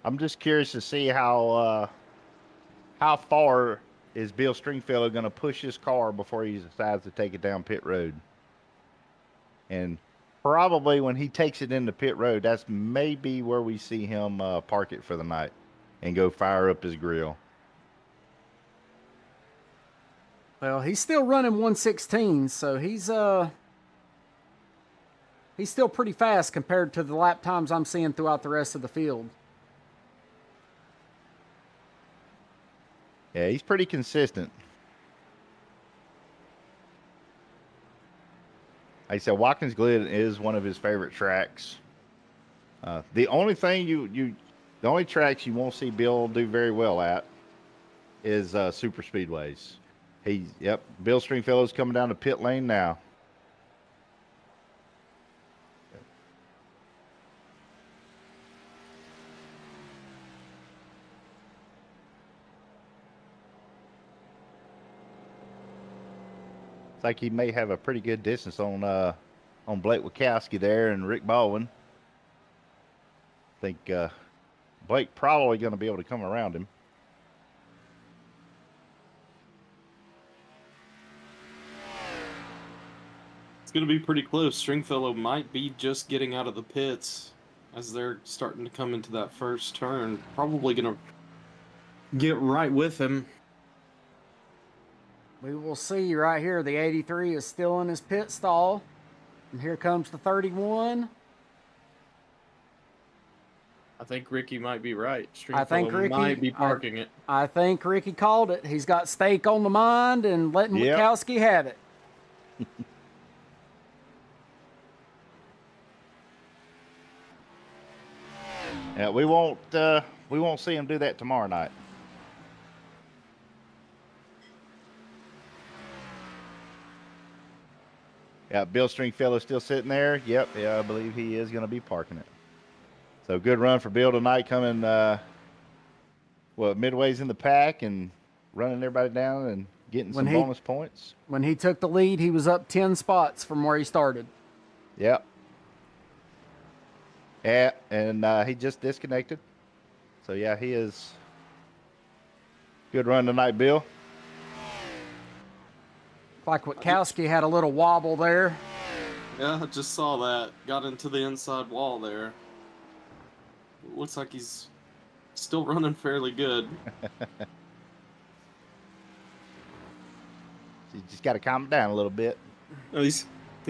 I'm just curious to see how far is Bill Stringfellow going to push his car before he decides to take it down pit road. And probably when he takes it into pit road, that's maybe where we see him park it for the night and go fire up his grill. Well, he's still running 116, so he's still pretty fast compared to the lap times I'm seeing throughout the rest of the field. Yeah, he's pretty consistent. Like I said, Watkins Glen is one of his favorite tracks. The only thing the only tracks you won't see Bill do very well at is super speedways. Bill Stringfellow's coming down the pit lane now. It's like he may have a pretty good distance on Blake Wachowski there and Rick Baldwin. I think Blake probably going to be able to come around him. It's going to be pretty close. Stringfellow might be just getting out of the pits as they're starting to come into that first turn. Probably going to get right with him. We will see right here. The 83 is still in his pit stall. And here comes the 31. I think Ricky might be right. I think Ricky might be parking it. I think Ricky called it. He's got stake on the mind and letting Wachowski have it. Yeah, we won't see him do that tomorrow night. Yeah, Bill Stringfellow still sitting there. Yep, yeah, I believe he is going to be parking it. So good run for Bill tonight, coming midways in the pack and running everybody down and getting some bonus points. When he took the lead, he was up 10 spots from where he started. Yep. Yeah, and he just disconnected. So yeah, he is. Good run tonight, Bill. Like Wachowski had a little wobble there. Yeah, I just saw that. Got into the inside wall there. Looks like he's still running fairly good. You just got to calm it down a little bit. No, these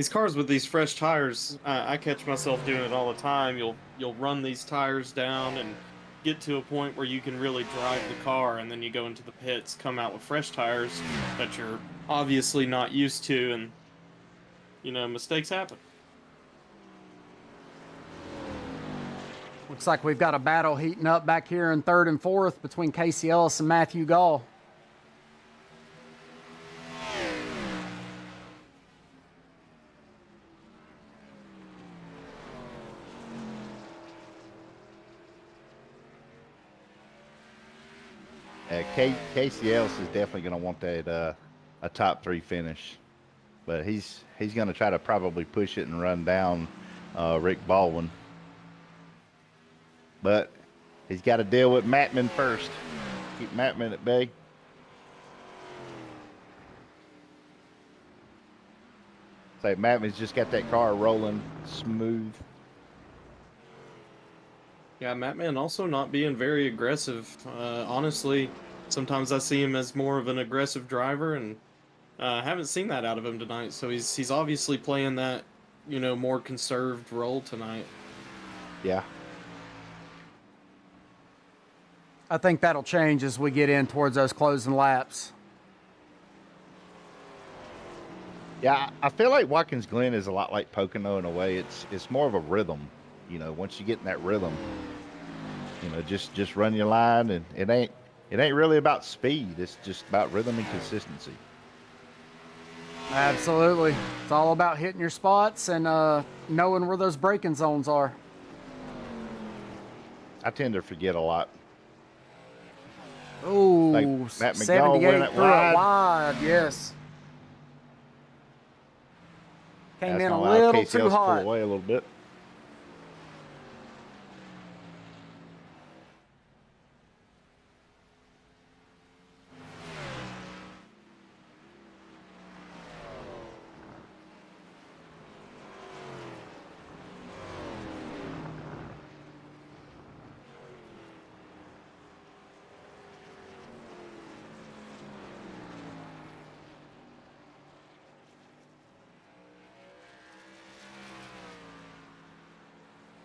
cars with these fresh tires, I catch myself doing it all the time. You'll run these tires down and get to a point where you can really drive the car, and then you go into the pits, come out with fresh tires that you're obviously not used to, and mistakes happen. Looks like we've got a battle heating up back here in third and fourth between Casey Ellis and Matthew Gall. Casey Ellis is definitely going to want that a top 3 finish, but he's going to try to probably push it and run down Rick Baldwin. But he's got to deal with Mattman first. Keep Mattman at bay. Say Mattman's just got that car rolling smooth. Yeah, Mattman also not being very aggressive. Honestly, sometimes I see him as more of an aggressive driver, and haven't seen that out of him tonight. So he's obviously playing that, more conserved role tonight. Yeah. I think that'll change as we get in towards those closing laps. Yeah, I feel like Watkins Glen is a lot like Pocono in a way. It's more of a rhythm. Once you get in that rhythm, just run your line, and it ain't really about speed. It's just about rhythm and consistency. Absolutely. It's all about hitting your spots and knowing where those braking zones are. I tend to forget a lot. Oh, Like Matt McDowell 78 went threw wide. it wide. Yes. Came That's in gonna a allow little too KCLs to pull hot. away a little bit.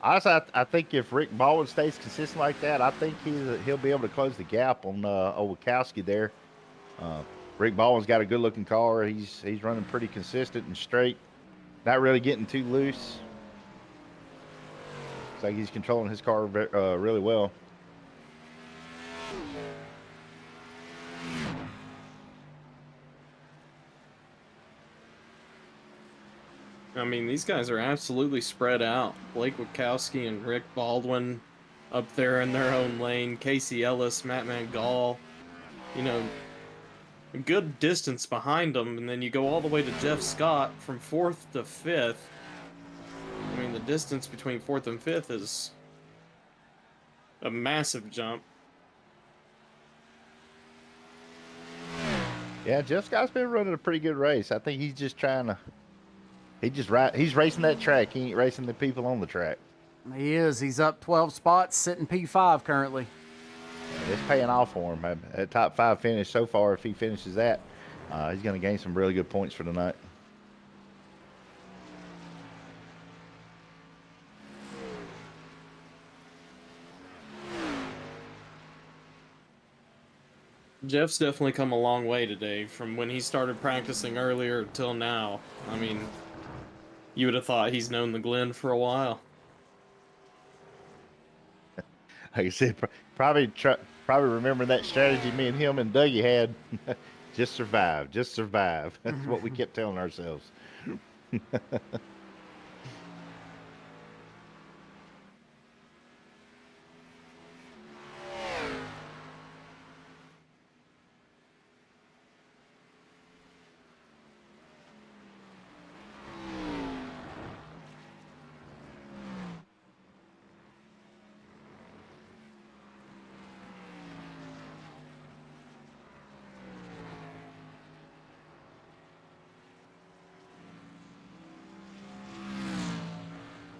Honestly, I think if Rick Baldwin stays consistent like that, I think he'll be able to close the gap on Owakowski there. Rick Baldwin's got a good looking car. He's running pretty consistent and straight, not really getting too loose. Looks like he's controlling his car really well. I mean, these guys are absolutely spread out. Blake Witkowski and Rick Baldwin up there in their own lane. Casey Ellis, Matt Mangall, you know, a good distance behind them. And then you go all the way to Jeff Scott from 4th to 5th. I mean, the distance between 4th and 5th is a massive jump. Yeah, Jeff Scott's been running a pretty good race. I think he's just trying to. He's racing that track. He ain't racing the people on the track. He is. He's up 12 spots, sitting P5 currently. It's paying off for him. A top 5 finish so far. If he finishes that, he's going to gain some really good points for tonight. Jeff's definitely come a long way today from when he started practicing earlier till now. I mean, you would have thought he's known the Glen for a while. Like I said, probably remembering that strategy me and him and Dougie had. Just survive. Just survive. That's what we kept telling ourselves.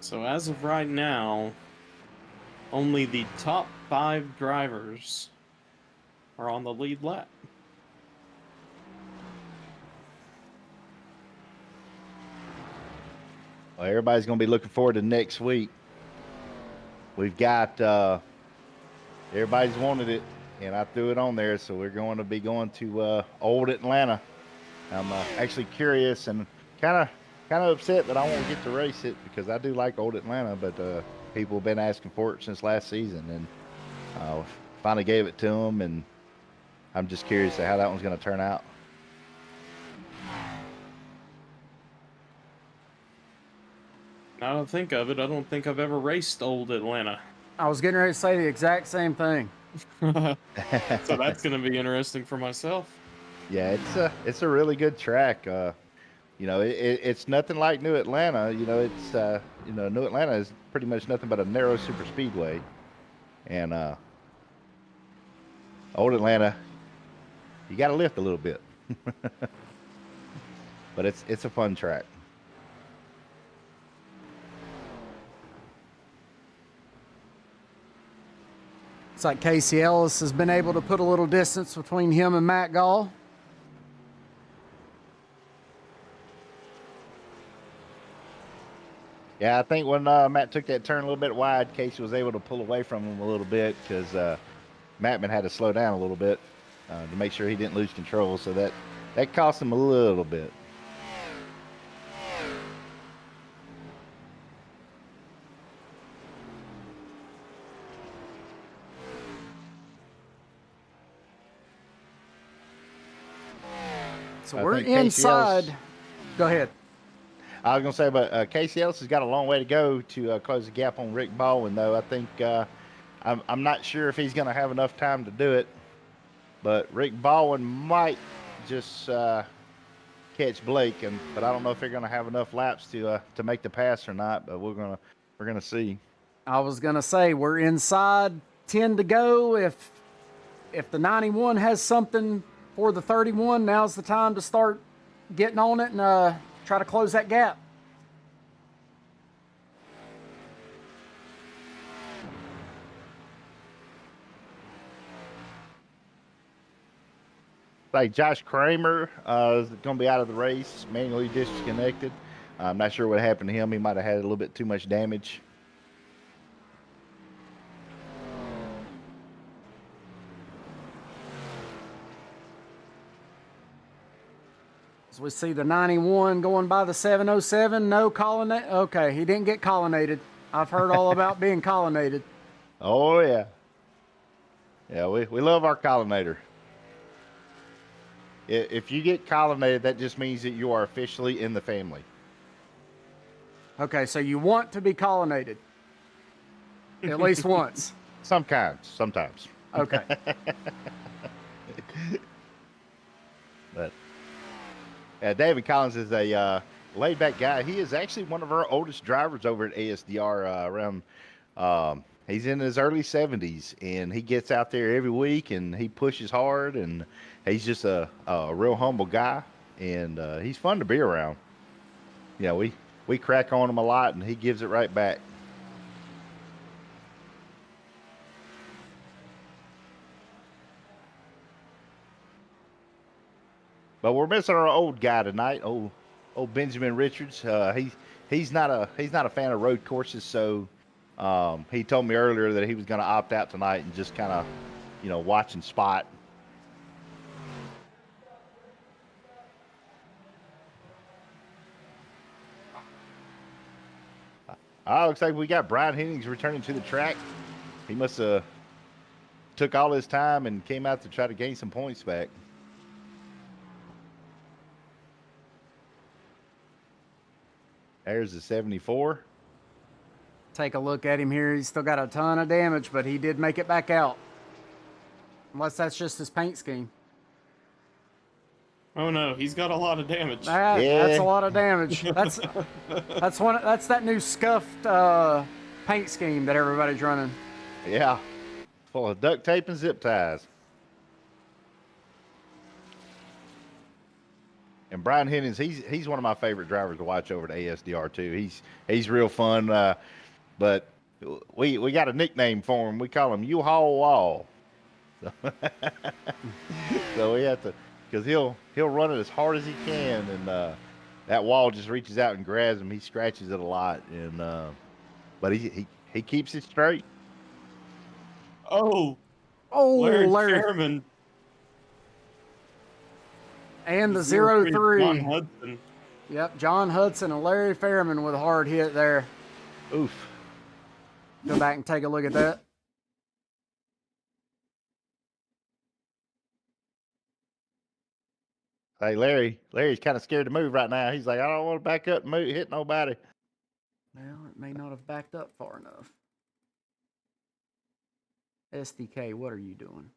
So as of right now, only the top 5 drivers are on the lead lap. Well, everybody's going to be looking forward to next week. We've got everybody's wanted it, and I threw it on there. So we're going to be going to Old Atlanta. I'm actually curious and kind of upset that I won't get to race it because I do like Old Atlanta, but people have been asking for it since last season, and finally gave it to them, and I'm just curious how that one's going to turn out. Now that I think of it, I don't think I've ever raced Old Atlanta. I was getting ready to say the exact same thing. So that's going to be interesting for myself. Yeah, it's a really good track. You know, it's nothing like New Atlanta. You know, it's New Atlanta is pretty much nothing but a narrow super speedway, and Old Atlanta, you got to lift a little bit, but it's a fun track. It's like Casey Ellis has been able to put a little distance between him and Matt Gall. Yeah, I think when Matt took that turn a little bit wide, Casey was able to pull away from him a little bit because Mattman had to slow down a little bit to make sure he didn't lose control. So that cost him a little bit. So we're inside. Go ahead. I was going to say, but Casey Ellis has got a long way to go to close the gap on Rick Baldwin, though. I think I'm not sure if he's going to have enough time to do it. but Rick Baldwin might just catch Blake, but I don't know if they're going to have enough laps to make the pass or not. But we're gonna see. I was gonna say we're inside 10 to go. If the 91 has something for the 31, now's the time to start getting on it and try to close that gap. Like Josh Kramer is going to be out of the race, manually disconnected. I'm not sure what happened to him. He might have had a little bit too much damage. As we see the 91 going by the 707, no colonnade. Okay, he didn't get colonnaded. I've heard all about being colonnaded. Oh, yeah. Yeah, we love our colonnador. If you get colonnaded, that just means that you are officially in the family. Okay, so you want to be colonnaded at least once. Sometimes. Okay. But David Collins is a laid-back guy. He is actually one of our oldest drivers over at ASDR. He's in his early 70s, and he gets out there every week, and he pushes hard, and he's just a real humble guy, and he's fun to be around. Yeah, we crack on him a lot, and he gives it right back. But we're missing our old guy tonight, old Benjamin Richards. He's not a fan of road courses, so he told me earlier that he was going to opt out tonight and just kind of, watch and spot. Looks like we got Brian Hennings returning to the track. He must have took all his time and came out to try to gain some points back. There's the 74. Take a look at him here. He's still got a ton of damage, but he did make it back out. Unless that's just his paint scheme. Oh no, he's got a lot of damage. That's a lot of damage. That's that new scuffed paint scheme that everybody's running. Yeah, full of duct tape and zip ties. And Brian Hennings, he's one of my favorite drivers to watch over at ASDR too. He's real fun, but we got a nickname for him. We call him U-Haul Wall. So we have to, because he'll run it as hard as he can, and that wall just reaches out and grabs him. He scratches it a lot, and but he keeps it straight. Oh, Larry Fairman. And the 0-3. John Hudson. Yep, John Hudson and Larry Fairman with a hard hit there. Oof. Go back and take a look at that. Hey, Larry's kind of scared to move right now. He's like, I don't want to back up and hit nobody. Well, it may not have backed up far enough. SDK, what are you doing?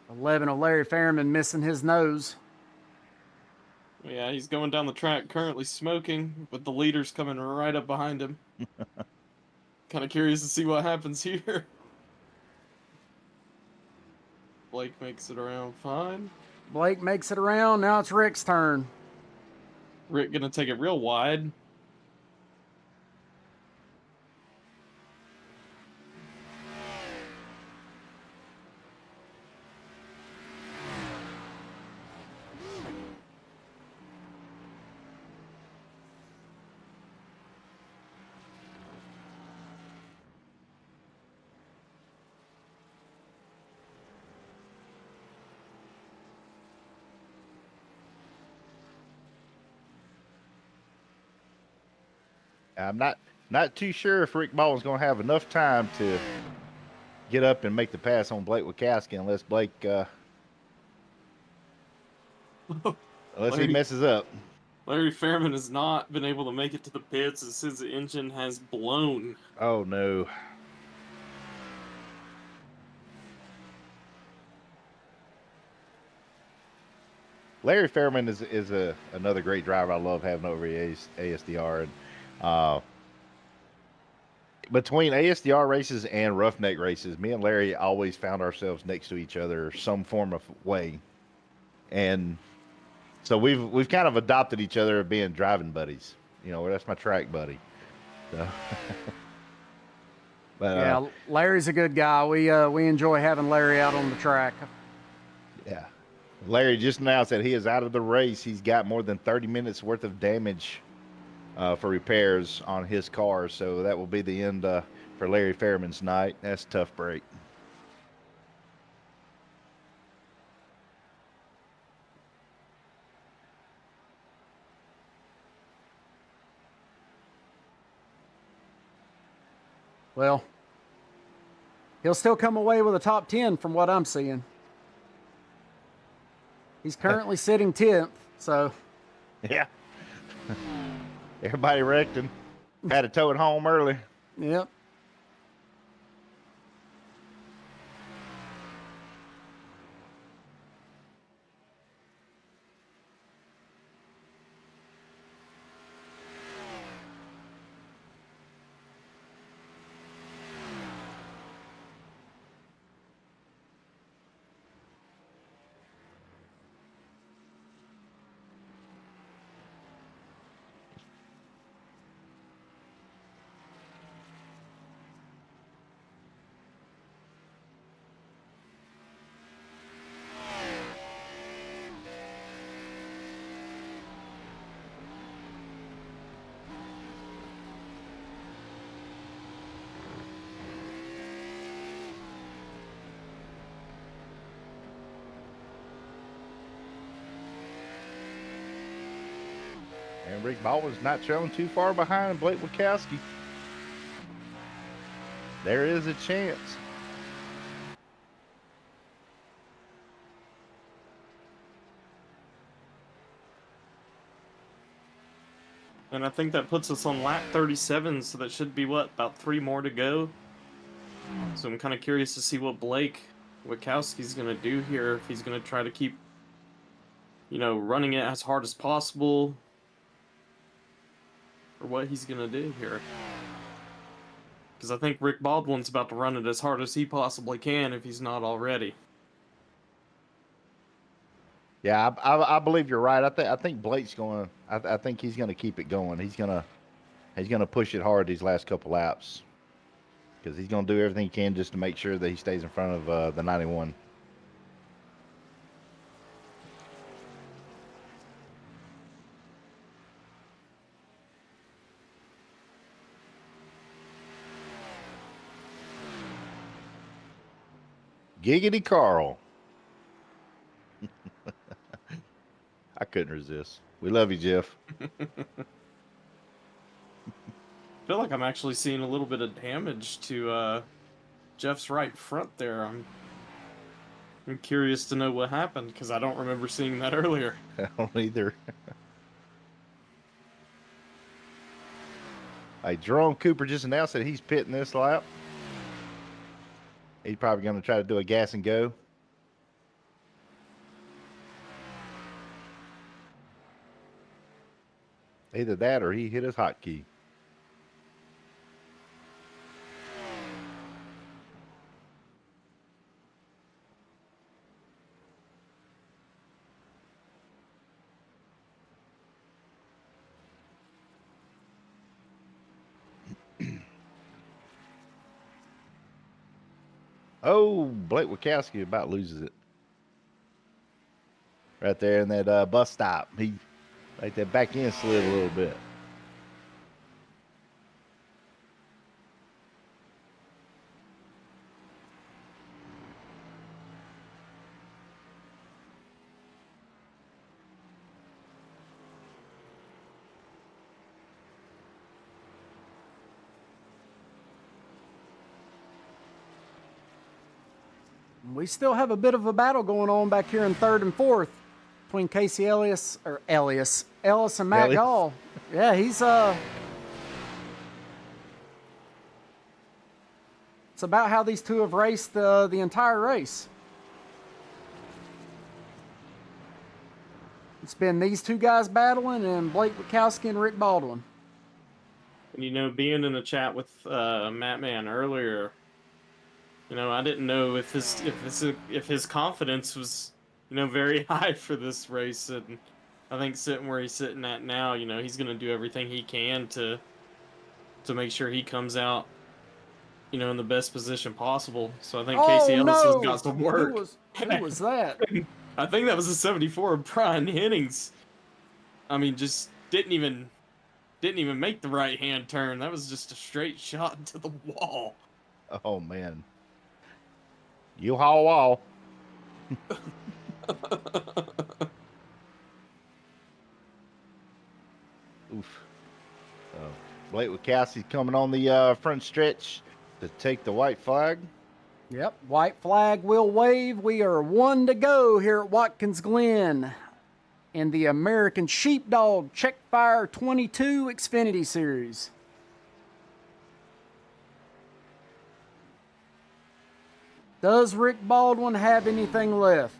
11 of Larry Fairman missing his nose. Yeah, he's going down the track currently smoking, with the leaders coming right up behind him. Kind of curious to see what happens here. Blake makes it around fine. Blake makes it around. Now it's Rick's turn. Rick gonna take it real wide. I'm not too sure if Rick Baldwin's going to have enough time to get up and make the pass on Blake Wachowski unless Blake unless he messes up. Larry Fairman has not been able to make it to the pits as his engine has blown. Oh no. Larry Fairman is another great driver. I love having over ASDR, and between ASDR races and roughneck races, me and Larry always found ourselves next to each other some form of way, and so we've kind of adopted each other as being driving buddies. You know, that's my track buddy. So. But Yeah, Larry's a good guy. We enjoy having Larry out on the track. yeah, Larry just announced that he is out of the race. He's got more than 30 minutes worth of damage for repairs on his car, so that will be the end for Larry Fairman's night. That's a tough break. Well, he'll still come away with a top 10 from what I'm seeing. He's currently sitting 10th, so. Yeah. Everybody wrecked and had to tow it home early. Yep. And Rick Baldwin's not trailing too far behind Blake Wachowski. There is a chance. And I think that puts us on lap 37, so that should be, what, about 3 more to go? So I'm kind of curious to see what Blake Wachowski's going to do here, if he's going to try to keep, you know, running it as hard as possible, or what he's going to do here. Because I think Rick Baldwin's about to run it as hard as he possibly can if he's not already. Yeah, I believe you're right. I think Blake's going. I think he's going to keep it going. He's going to push it hard these last couple laps because he's going to do everything he can just to make sure that he stays in front of the 91. Giggity Carl. I couldn't resist. We love you, Jeff. I feel like I'm actually seeing a little bit of damage to Jeff's right front there. I'm curious to know what happened, because I don't remember seeing that earlier. I don't either. Hey, Jerome Cooper just announced that he's pitting this lap. He's probably going to try to do a gas and go. Either that or he hit his hotkey. Oh, Blake Wachowski about loses it. Right there in that bus stop. He, like that back end slid a little bit. We still have a bit of a battle going on back here in 3rd and 4th. between Casey Ellis and Matt Ellis. Gall. Yeah, he's it's about how these two have raced the entire race. It's been these two guys battling and Blake Witkowski and Rick Baldwin. And, you know, being in a chat with Matt Man earlier, you know, I didn't know if his confidence was, you know, very high for this race. And I think sitting where he's sitting at now, you know, he's going to do everything he can to make sure he comes out, you know, in the best position possible. So I think Casey Ellis has got some work. Who was that? I think that was a 74 of Brian Hennings. I mean, just didn't even make the right-hand turn. That was just a straight shot into the wall. Oh man. You haul wall. Oof. Blake Witkowski coming on the front stretch to take the white flag. Yep, white flag will wave. We are 1 to go here at Watkins Glen in the American Sheepdog Checkfire 22 Xfinity Series. Does Rick Baldwin have anything left?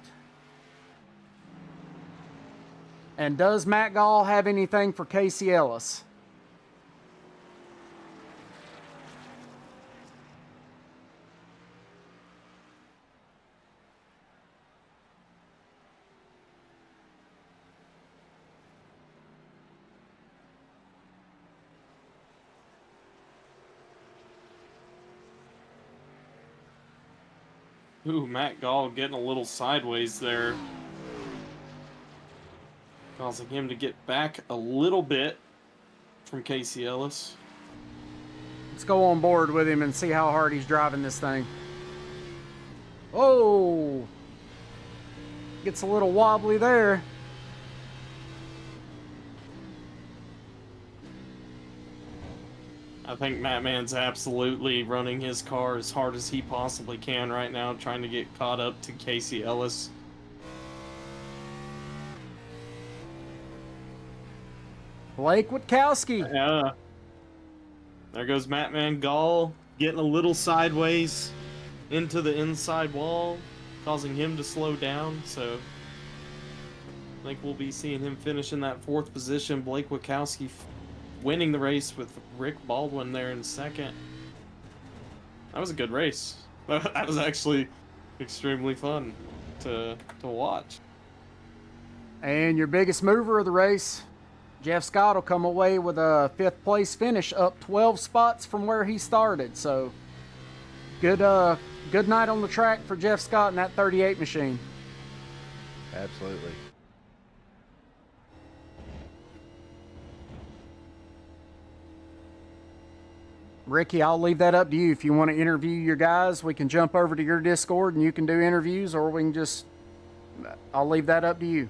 And does Matt Gall have anything for Casey Ellis? Ooh, Matt Gall getting a little sideways there. Causing him to get back a little bit from Casey Ellis. Let's go on board with him and see how hard he's driving this thing. Oh! Gets a little wobbly there. I think Matt Man's absolutely running his car as hard as he possibly can right now, trying to get caught up to Casey Ellis. Blake Witkowski. Yeah. There goes Matt Man Gall, getting a little sideways into the inside wall, causing him to slow down. So I think we'll be seeing him finish in that 4th position. Blake Witkowski winning the race with Rick Baldwin there in 2nd. That was a good race. That was actually extremely fun to watch. And your biggest mover of the race, Jeff Scott, will come away with a 5th place finish, up 12 spots from where he started. So good night on the track for Jeff Scott in that 38 machine. Absolutely. Ricky, I'll leave that up to you. If you want to interview your guys, we can jump over to your Discord and you can do interviews, or we can just, I'll leave that up to you.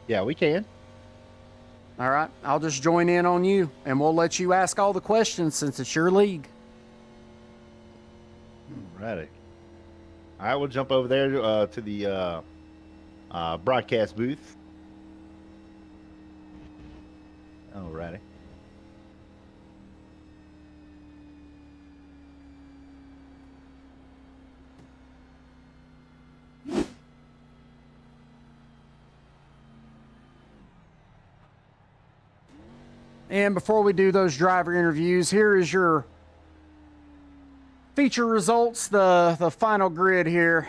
Yeah, we can. All right, I'll just join in on you and we'll let you ask all the questions since it's your league. Righty. All right, we'll jump over there to the broadcast booth. All righty. And before we do those driver interviews, here is your feature results, the final grid here.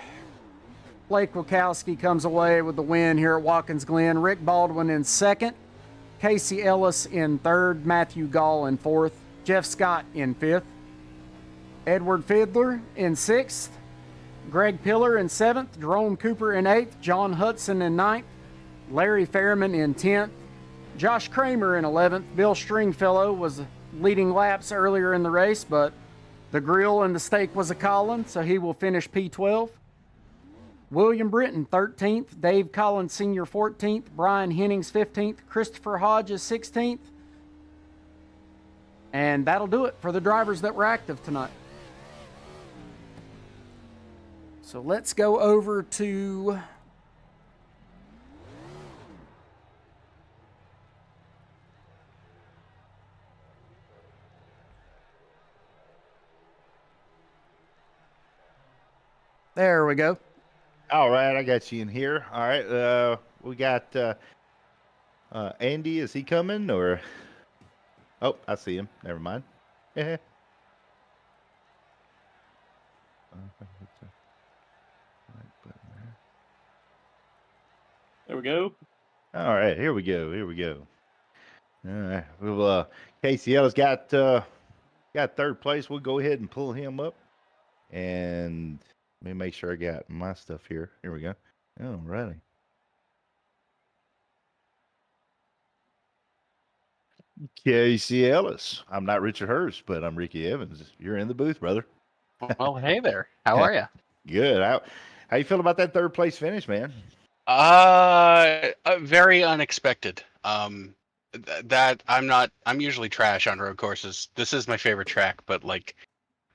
Blake Witkowski comes away with the win here at Watkins Glen. Rick Baldwin in 2nd. Casey Ellis in 3rd. Matthew Gall in 4th. Jeff Scott in 5th. Edward Fiedler in 6th. Greg Pillar in 7th. Jerome Cooper in 8th. John Hudson in 9th. Larry Fairman in 10th. Josh Kramer in 11th. Bill Stringfellow was leading laps earlier in the race, but the grill and the steak was a calling, so he will finish P12. William Britton, 13th. Dave Collins Sr., 14th. Brian Hennings, 15th. Christopher Hodges, 16th. And that'll do it for the drivers that were active tonight. So let's go over to There we go. All right, I got you in here. All right, we got Andy. Is he coming or? Oh, I see him. Never mind. Yeah. There we go. All right, here we go. Here we go. All right. Well, Casey Ellis got third place. We'll go ahead and pull him up. And let me make sure I got my stuff here. Here we go. All righty. Casey Ellis. I'm not Richard Hurst, but I'm Ricky Evans. You're in the booth, brother. Well, hey there. How are you? Good. How you feel about that third place finish, man? Very unexpected. That I'm usually trash on road courses. This is my favorite track, but like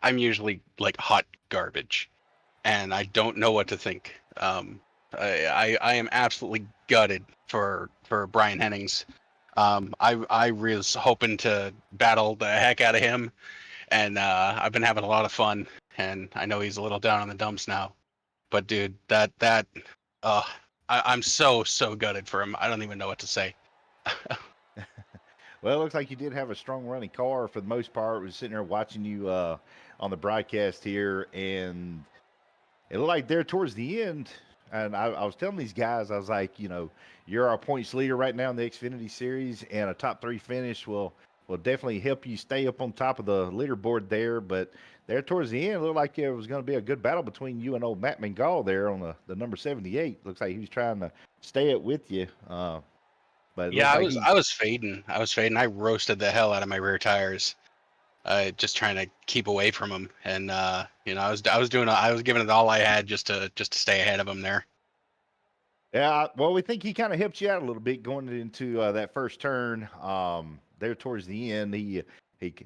I'm usually like hot garbage, and I don't know what to think. I am absolutely gutted for Brian Hennings. I was hoping to battle the heck out of him, and I've been having a lot of fun. And I know he's a little down in the dumps now, but dude, I'm so gutted for him. I don't even know what to say. Well, it looks like you did have a strong running car for the most part. We were sitting there watching you on the broadcast here, and it looked like there towards the end. And I was telling these guys, I was like, you're our points leader right now in the Xfinity Series, and a top 3 finish will definitely help you stay up on top of the leaderboard there. But there towards the end, it looked like it was going to be a good battle between you and old Matt Mingall there on the number 78. Looks like he was trying to stay it with you. But Yeah, like I was fading. I roasted the hell out of my rear tires, just trying to keep away from him. And I was giving it all I had just to stay ahead of him there. Yeah, well, we think he kind of helped you out a little bit going into that first turn. There towards the end, he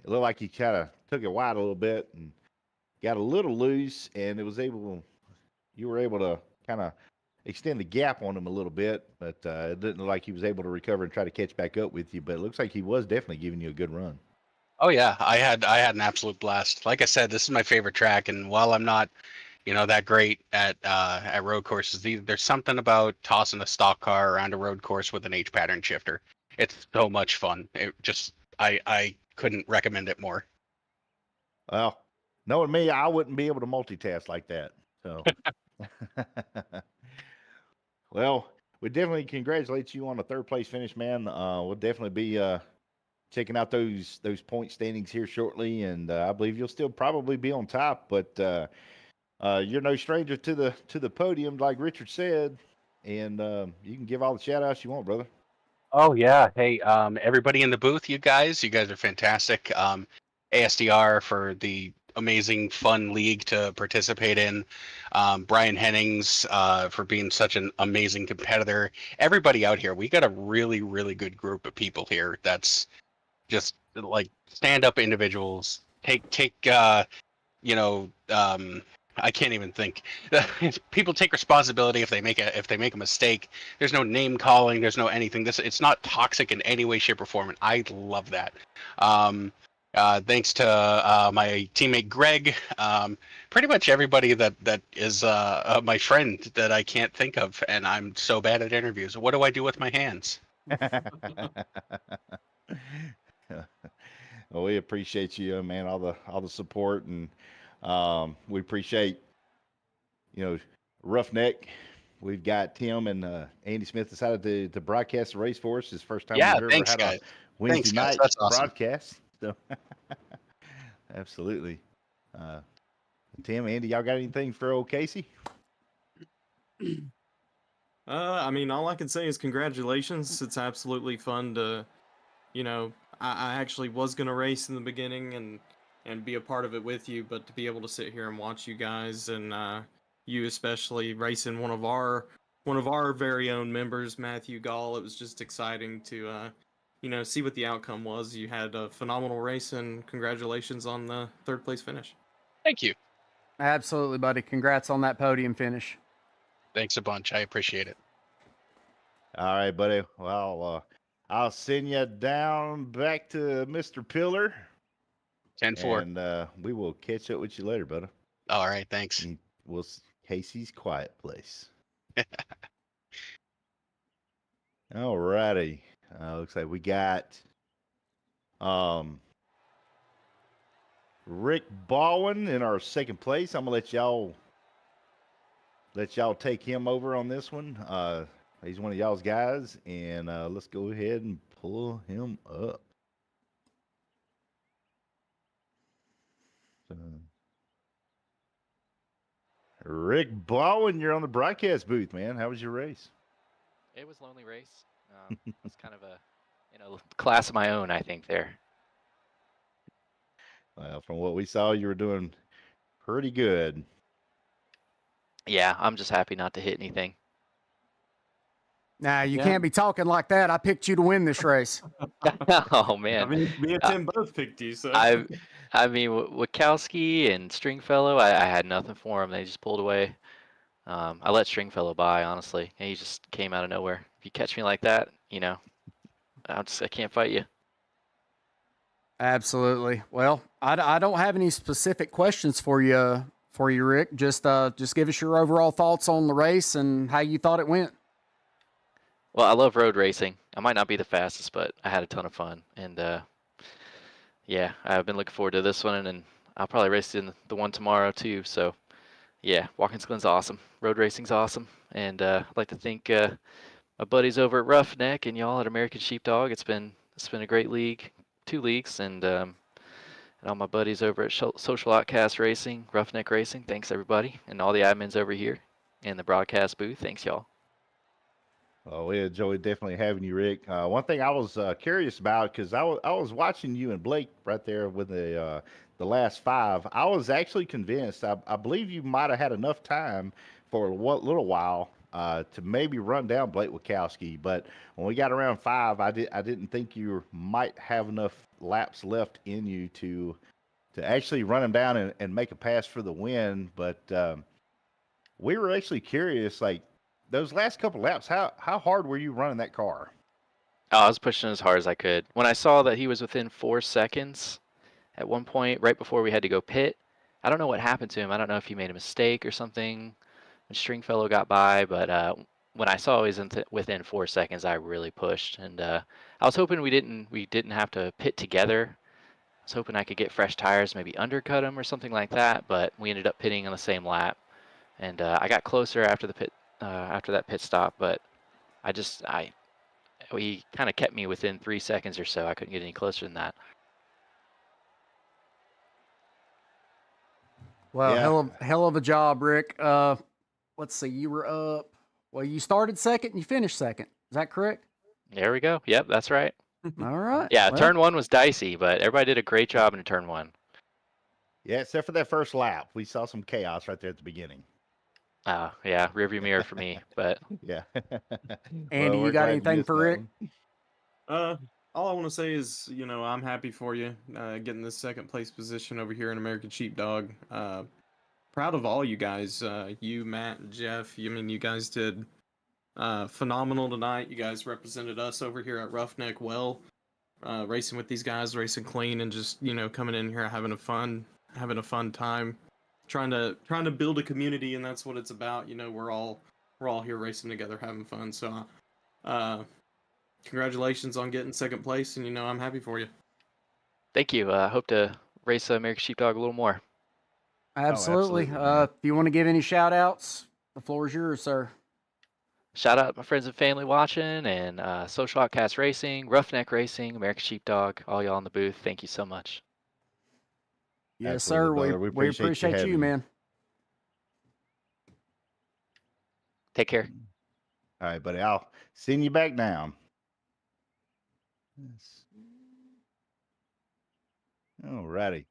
looked like he kind of took it wide a little bit and got a little loose, and you were able to kind of extend the gap on him a little bit, but it didn't look like he was able to recover and try to catch back up with you. But it looks like he was definitely giving you a good run. Oh yeah, I had an absolute blast. Like I said, this is my favorite track, and while I'm not that great at road courses, there's something about tossing a stock car around a road course with an H pattern shifter. It's so much fun. I couldn't recommend it more. Well, knowing me, I wouldn't be able to multitask like that. So, well, we definitely congratulate you on the third place finish, man. We'll definitely be checking out those point standings here shortly, and I believe you'll still probably be on top. But you're no stranger to the podium, like Richard said, and you can give all the shout outs you want, brother. Oh yeah. Hey, everybody in the booth, you guys are fantastic. ASDR for the amazing fun league to participate in. Brian Hennings for being such an amazing competitor. Everybody out here, we got a really, really good group of people here. That's just like stand up individuals. I can't even think. People take responsibility if they make a mistake. There's no name calling. There's no anything. It's not toxic in any way, shape, or form. And I love that. Thanks to my teammate Greg. Pretty much everybody that is my friend that I can't think of, and I'm so bad at interviews. What do I do with my hands? Well, we appreciate you, man. All the support, and we appreciate Roughneck. We've got Tim and Andy Smith decided to broadcast the race for us. His first time Yeah, we've ever thanks, had guys. a Wednesday night That's awesome. broadcast. So, absolutely. Tim, Andy, y'all got anything for old Casey? I mean, all I can say is congratulations. It's absolutely fun to, I actually was gonna race in the beginning and be a part of it with you, but to be able to sit here and watch you guys and you especially racing one of our very own members, Matthew Gall, it was just exciting to see what the outcome was. You had a phenomenal race, and congratulations on the third place finish. Thank you. Absolutely, buddy. Congrats on that podium finish. Thanks a bunch. I appreciate it. All right, buddy. Well, I'll send you down back to Mr. Pillar. 10-4. And we will catch up with you later, buddy. All right. Thanks. We'll Casey's quiet place. All righty. Looks like we got Rick Baldwin in our second place. I'm gonna let y'all take him over on this one. He's one of y'all's guys, and let's go ahead and pull him up. Rick Baldwin, you're on the broadcast booth, man. How was your race? It was a lonely race. It's kind of a class of my own, I think there. Well, from what we saw, you were doing pretty good. Yeah, I'm just happy not to hit anything. Nah, you can't be talking like that. I picked you to win this race. Oh man, I mean, me and Tim both picked you. So I mean, Wachowski and Stringfellow, I had nothing for them. They just pulled away. I let Stringfellow by, honestly. He just came out of nowhere. If you catch me like that, I can't fight you. Absolutely. Well, I don't have any specific questions for you, Rick. Just give us your overall thoughts on the race and how you thought it went. Well, I love road racing. I might not be the fastest, but I had a ton of fun. And yeah, I've been looking forward to this one, and I'll probably race in the one tomorrow too. So yeah, Watkins Glen's awesome. Road racing's awesome. And I'd like to thank my buddies over at Ruff-Neck and y'all at American Sheepdog. It's been a great league, 2 leagues, and all my buddies over at Social Outcast Racing, Ruff-Neck Racing. Thanks everybody, and all the admins over here in the broadcast booth. Thanks y'all. Oh, we enjoyed definitely having you, Rick. One thing I was curious about, because I was watching you and Blake right there with the last 5. I was actually convinced. I believe you might have had enough time for a little while to maybe run down Blake Wachowski. But when we got around 5, I didn't think you might have enough laps left in you to actually run him down and make a pass for the win. But we were actually curious, like, those last couple laps, how hard were you running that car? Oh, I was pushing as hard as I could. When I saw that he was within 4 seconds at one point, right before we had to go pit, I don't know what happened to him. I don't know if he made a mistake or something when Stringfellow got by, but when I saw he was within 4 seconds, I really pushed. And I was hoping we didn't have to pit together. I was hoping I could get fresh tires, maybe undercut him or something like that, but we ended up pitting on the same lap. And I got closer after the after that pit stop, but he kind of kept me within 3 seconds or so. I couldn't get any closer than that. Well, Yeah. hell of a job, Rick. Let's see, you were up. Well, you started second and you finished second. Is that correct? There we go. Yep, that's right. All right. Yeah, well, turn 1 was dicey, but everybody did a great job in turn 1. Yeah, except for that first lap. We saw some chaos right there at the beginning. Yeah, rearview mirror for me, but Yeah. Andy, Well, you got glad anything missed for that Rick? one. all I want to say is, I'm happy for you getting this second place position over here in American Sheepdog. Proud of all you guys. You, Matt, and Jeff. You guys did phenomenal tonight. You guys represented us over here at Roughneck well, racing with these guys, racing clean, and just coming in here having a fun time, trying to build a community, and that's what it's about. We're all here racing together, having fun. So, congratulations on getting second place, and I'm happy for you. thank you. I hope to race American Sheepdog a little more. Absolutely. absolutely, man. If you want to give any shout outs, the floor is yours, sir. Shout out my friends and family watching, and Social Outcast Racing, Roughneck Racing, American Sheepdog, all y'all in the booth. Thank you so much. Yes, Absolutely, sir. brother. We We appreciate having you, man. Take care. All right, buddy. I'll send you back down. Yes. All righty.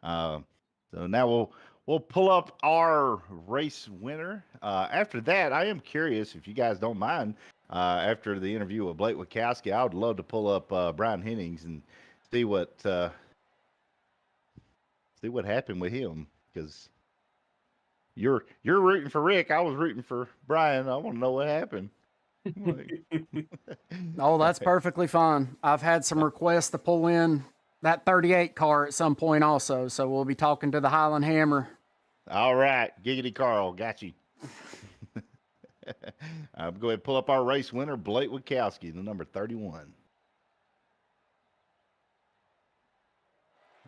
So now we'll pull up our race winner. After that, I am curious if you guys don't mind. After the interview with Blake Wachowski, I would love to pull up Brian Hennings and see what happened with him, because you're rooting for Rick. I was rooting for Brian. I want to know what happened. Oh, that's perfectly fine. I've had some requests to pull in that 38 car at some point also, so we'll be talking to the Highland Hammer. All right, Giggity Carl, got you. I'll go ahead and pull up our race winner, Blake Witkowski, the number 31.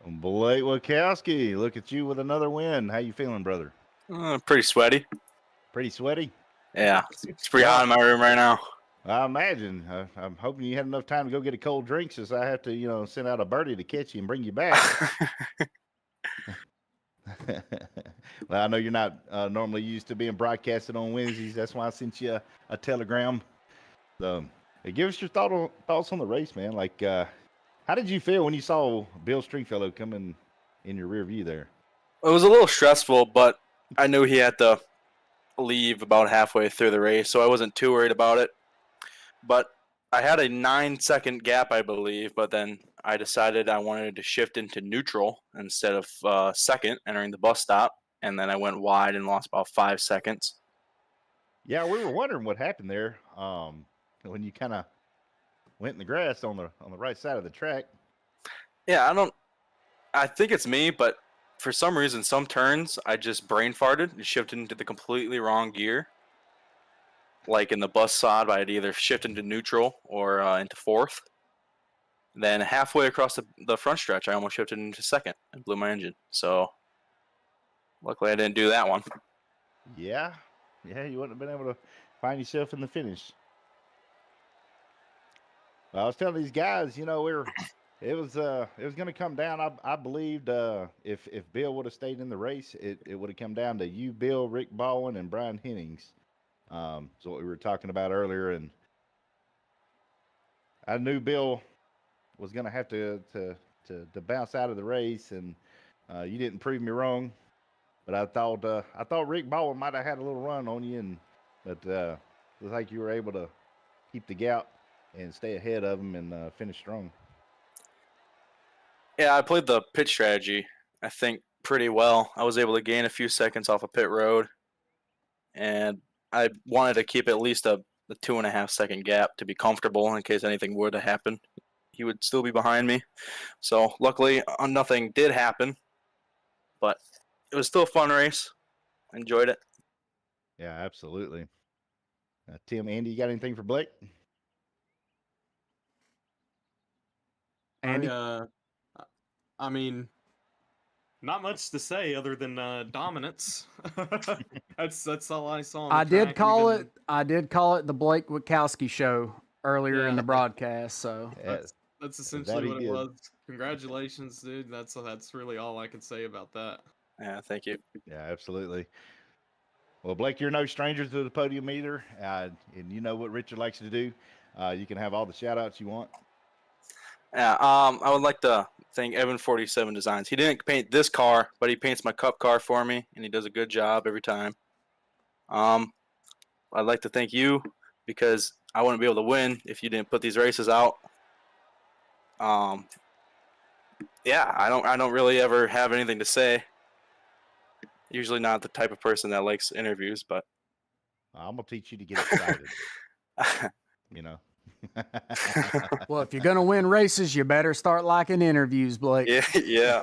Blake Witkowski, look at you with another win. How you feeling, brother? Pretty sweaty. Pretty sweaty? Yeah, it's pretty hot in my room right now. I imagine. I'm hoping you had enough time to go get a cold drink since I have to, send out a birdie to catch you and bring you back. Well, I know you're not normally used to being broadcasted on Wednesdays. That's why I sent you a telegram. So, give us your thoughts on the race, man. Like, how did you feel when you saw Bill Stringfellow coming in your rear view there? It was a little stressful, but I knew he had to leave about halfway through the race, so I wasn't too worried about it. But I had a 9-second gap, I believe, but then I decided I wanted to shift into neutral instead of second, entering the bus stop, and then I went wide and lost about 5 seconds. Yeah, we were wondering what happened there when you kind of went in the grass on the right side of the track. Yeah, I think it's me, but for some reason, some turns, I just brain farted and shifted into the completely wrong gear. Like in the bus stop, I'd either shift into neutral or into fourth. Then halfway across the front stretch, I almost shifted into second and blew my engine. So luckily I didn't do that one. Yeah, you wouldn't have been able to find yourself in the finish. Well, I was telling these guys, it was going to come down. I believed if Bill would have stayed in the race, it would have come down to you, Bill, Rick Baldwin, and Brian Hennings. So what we were talking about earlier, and I knew Bill was going to have to bounce out of the race, and you didn't prove me wrong. But I thought Rick Baldwin might have had a little run on you, but it was like you were able to keep the gap and stay ahead of him and finish strong. Yeah, I played the pit strategy, I think, pretty well. I was able to gain a few seconds off of pit road, and I wanted to keep at least a 2.5 second gap to be comfortable in case anything were to happen. He would still be behind me. So luckily, nothing did happen, but it was still a fun race. I enjoyed it. Yeah, absolutely. Tim, Andy, you got anything for Blake? Andy? I mean, not much to say other than dominance. that's all I saw. On the I did track, call even- it. I did call it the Blake Witkowski show earlier in Yeah. the broadcast. So That's essentially what it did. was. Congratulations, dude. That's really all I can say about that. Yeah, thank you. Yeah, absolutely. Well, Blake, you're no stranger to the podium either, and you know what Richard likes to do. You can have all the shout-outs you want. Yeah, I would like to thank Evan47 Designs. He didn't paint this car, but he paints my cup car for me, and he does a good job every time. I'd like to thank you because I wouldn't be able to win if you didn't put these races out. Yeah, I don't really ever have anything to say. Usually not the type of person that likes interviews, but I'm gonna teach you to get excited. you know. well, if you're gonna win races, you better start liking interviews, Blake. yeah.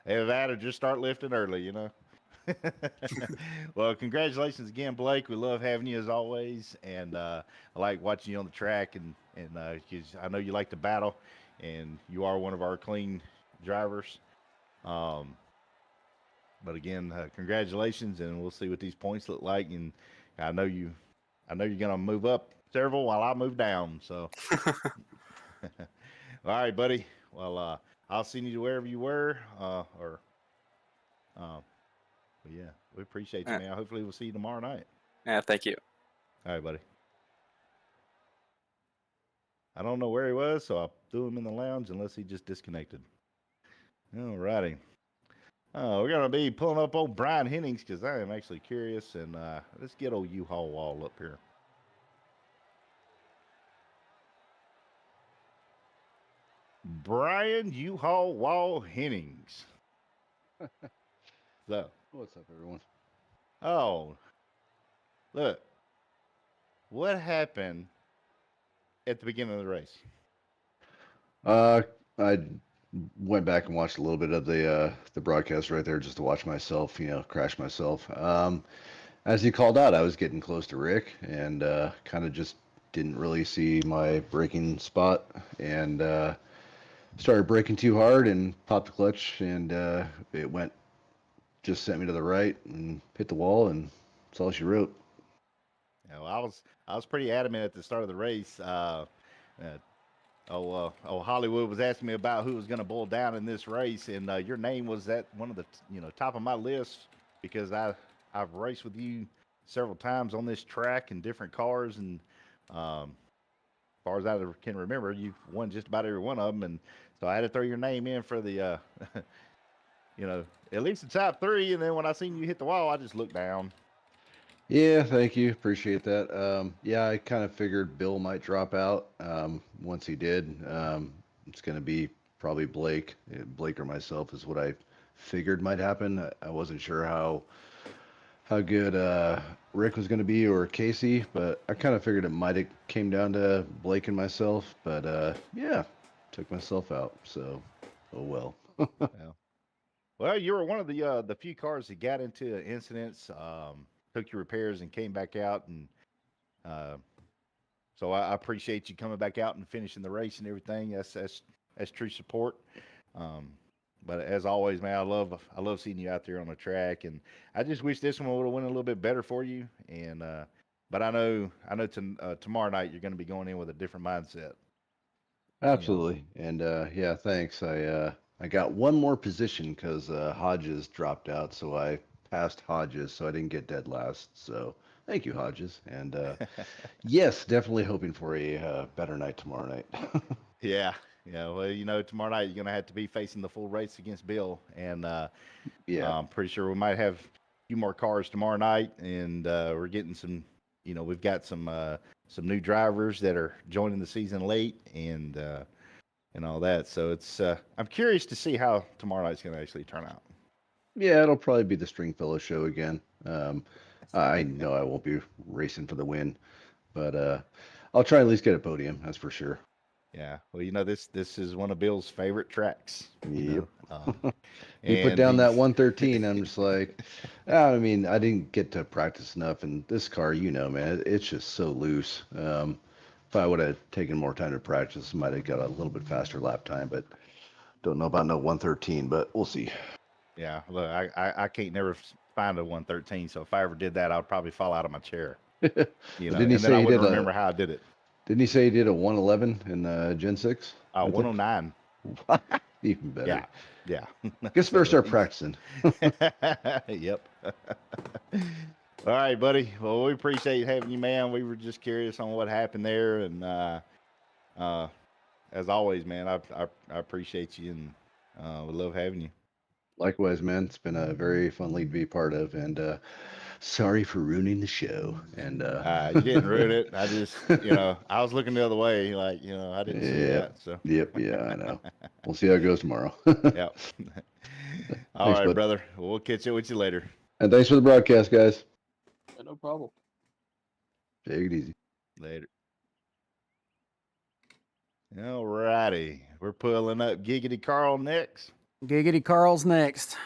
Either that or just start lifting early, Well, congratulations again, Blake. We love having you as always, and I like watching you on the track, and 'cause I know you like to battle, and you are one of our clean drivers. But again, congratulations, and we'll see what these points look like. And I know you're gonna move up several while I move down. So, all right, buddy. Well, I'll see you wherever you were, but yeah, we appreciate you, man. Hopefully, we'll see you tomorrow night. Yeah, thank you. All right, buddy. I don't know where he was, so I threw him in the lounge unless he just disconnected. All righty. We're going to be pulling up old Brian Hennings because I am actually curious, and let's get old U-Haul Wall up here. Brian U-Haul Wall Hennings. So, What's up, everyone? oh, look, what happened at the beginning of the race? I went back and watched a little bit of the broadcast right there just to watch myself, crash myself. as he called out, I was getting close to Rick and kind of just didn't really see my braking spot and started braking too hard and popped the clutch and it just sent me to the right and hit the wall and that's all she wrote. I was pretty adamant at the start of the race. Hollywood was asking me about who was going to boil down in this race, and your name was at one of the top of my list because I've raced with you several times on this track in different cars, and as far as I can remember, you've won just about every one of them, and so I had to throw your name in for the at least the top three, and then when I seen you hit the wall, I just looked down. Yeah, thank you. Appreciate that. Yeah, I kind of figured Bill might drop out once he did. It's going to be probably Blake. Blake or myself is what I figured might happen. I wasn't sure how good Rick was going to be or Casey, but I kind of figured it might have came down to Blake and myself. But yeah, took myself out. So, oh well. Well, you were one of the few cars that got into incidents, took your repairs, and came back out, and so I appreciate you coming back out and finishing the race and everything. That's true support. But as always, man, I love seeing you out there on the track, and I just wish this one would have went a little bit better for you. And but I know tomorrow night you're going to be going in with a different mindset. Absolutely. And yeah, thanks. I got one more position because Hodges dropped out, so I passed Hodges, so I didn't get dead last. So thank you, Hodges. And yes, definitely hoping for a better night tomorrow night. Yeah. Yeah, well, tomorrow night you're going to have to be facing the full race against Bill, and Yeah. I'm pretty sure we might have a few more cars tomorrow night, and we're getting some. We've got some new drivers that are joining the season late, and all that. So it's I'm curious to see how tomorrow night's going to actually turn out. Yeah, it'll probably be the Stringfellow show again. I know I won't be racing for the win, but I'll try at least get a podium. That's for sure. Yeah, well, this is one of Bill's favorite tracks. Yep. He He put down that 113. I'm just like, I mean, I didn't get to practice enough, and this car, man, it's just so loose. If I would have taken more time to practice, might have got a little bit faster lap time, but don't know about no 113, but we'll see. Yeah, look, I can't never find a 113, so if I ever did that, I'd probably fall out of my chair. Didn't he and say then I he wouldn't did remember how I did it. Didn't he say he did a 111 in Gen 6? 109. Even better. Yeah. Guess better start practicing. Yep. All right, buddy. Well, we appreciate having you, man. We were just curious on what happened there, and as always, man, I appreciate you, and we love having you. Likewise, man. It's been a very fun league to be part of, and sorry for ruining the show. And you didn't ruin it. I just, I was looking the other way, like, I didn't see that. So. Yep. Yeah, I know. We'll see how it goes tomorrow. Yep. All Thanks, right, bud. brother. We'll catch up with you later. And thanks for the broadcast, guys. Yeah, no problem. Take it easy. Later. All righty. We're pulling up Giggity Carl next. Giggity Carl's next.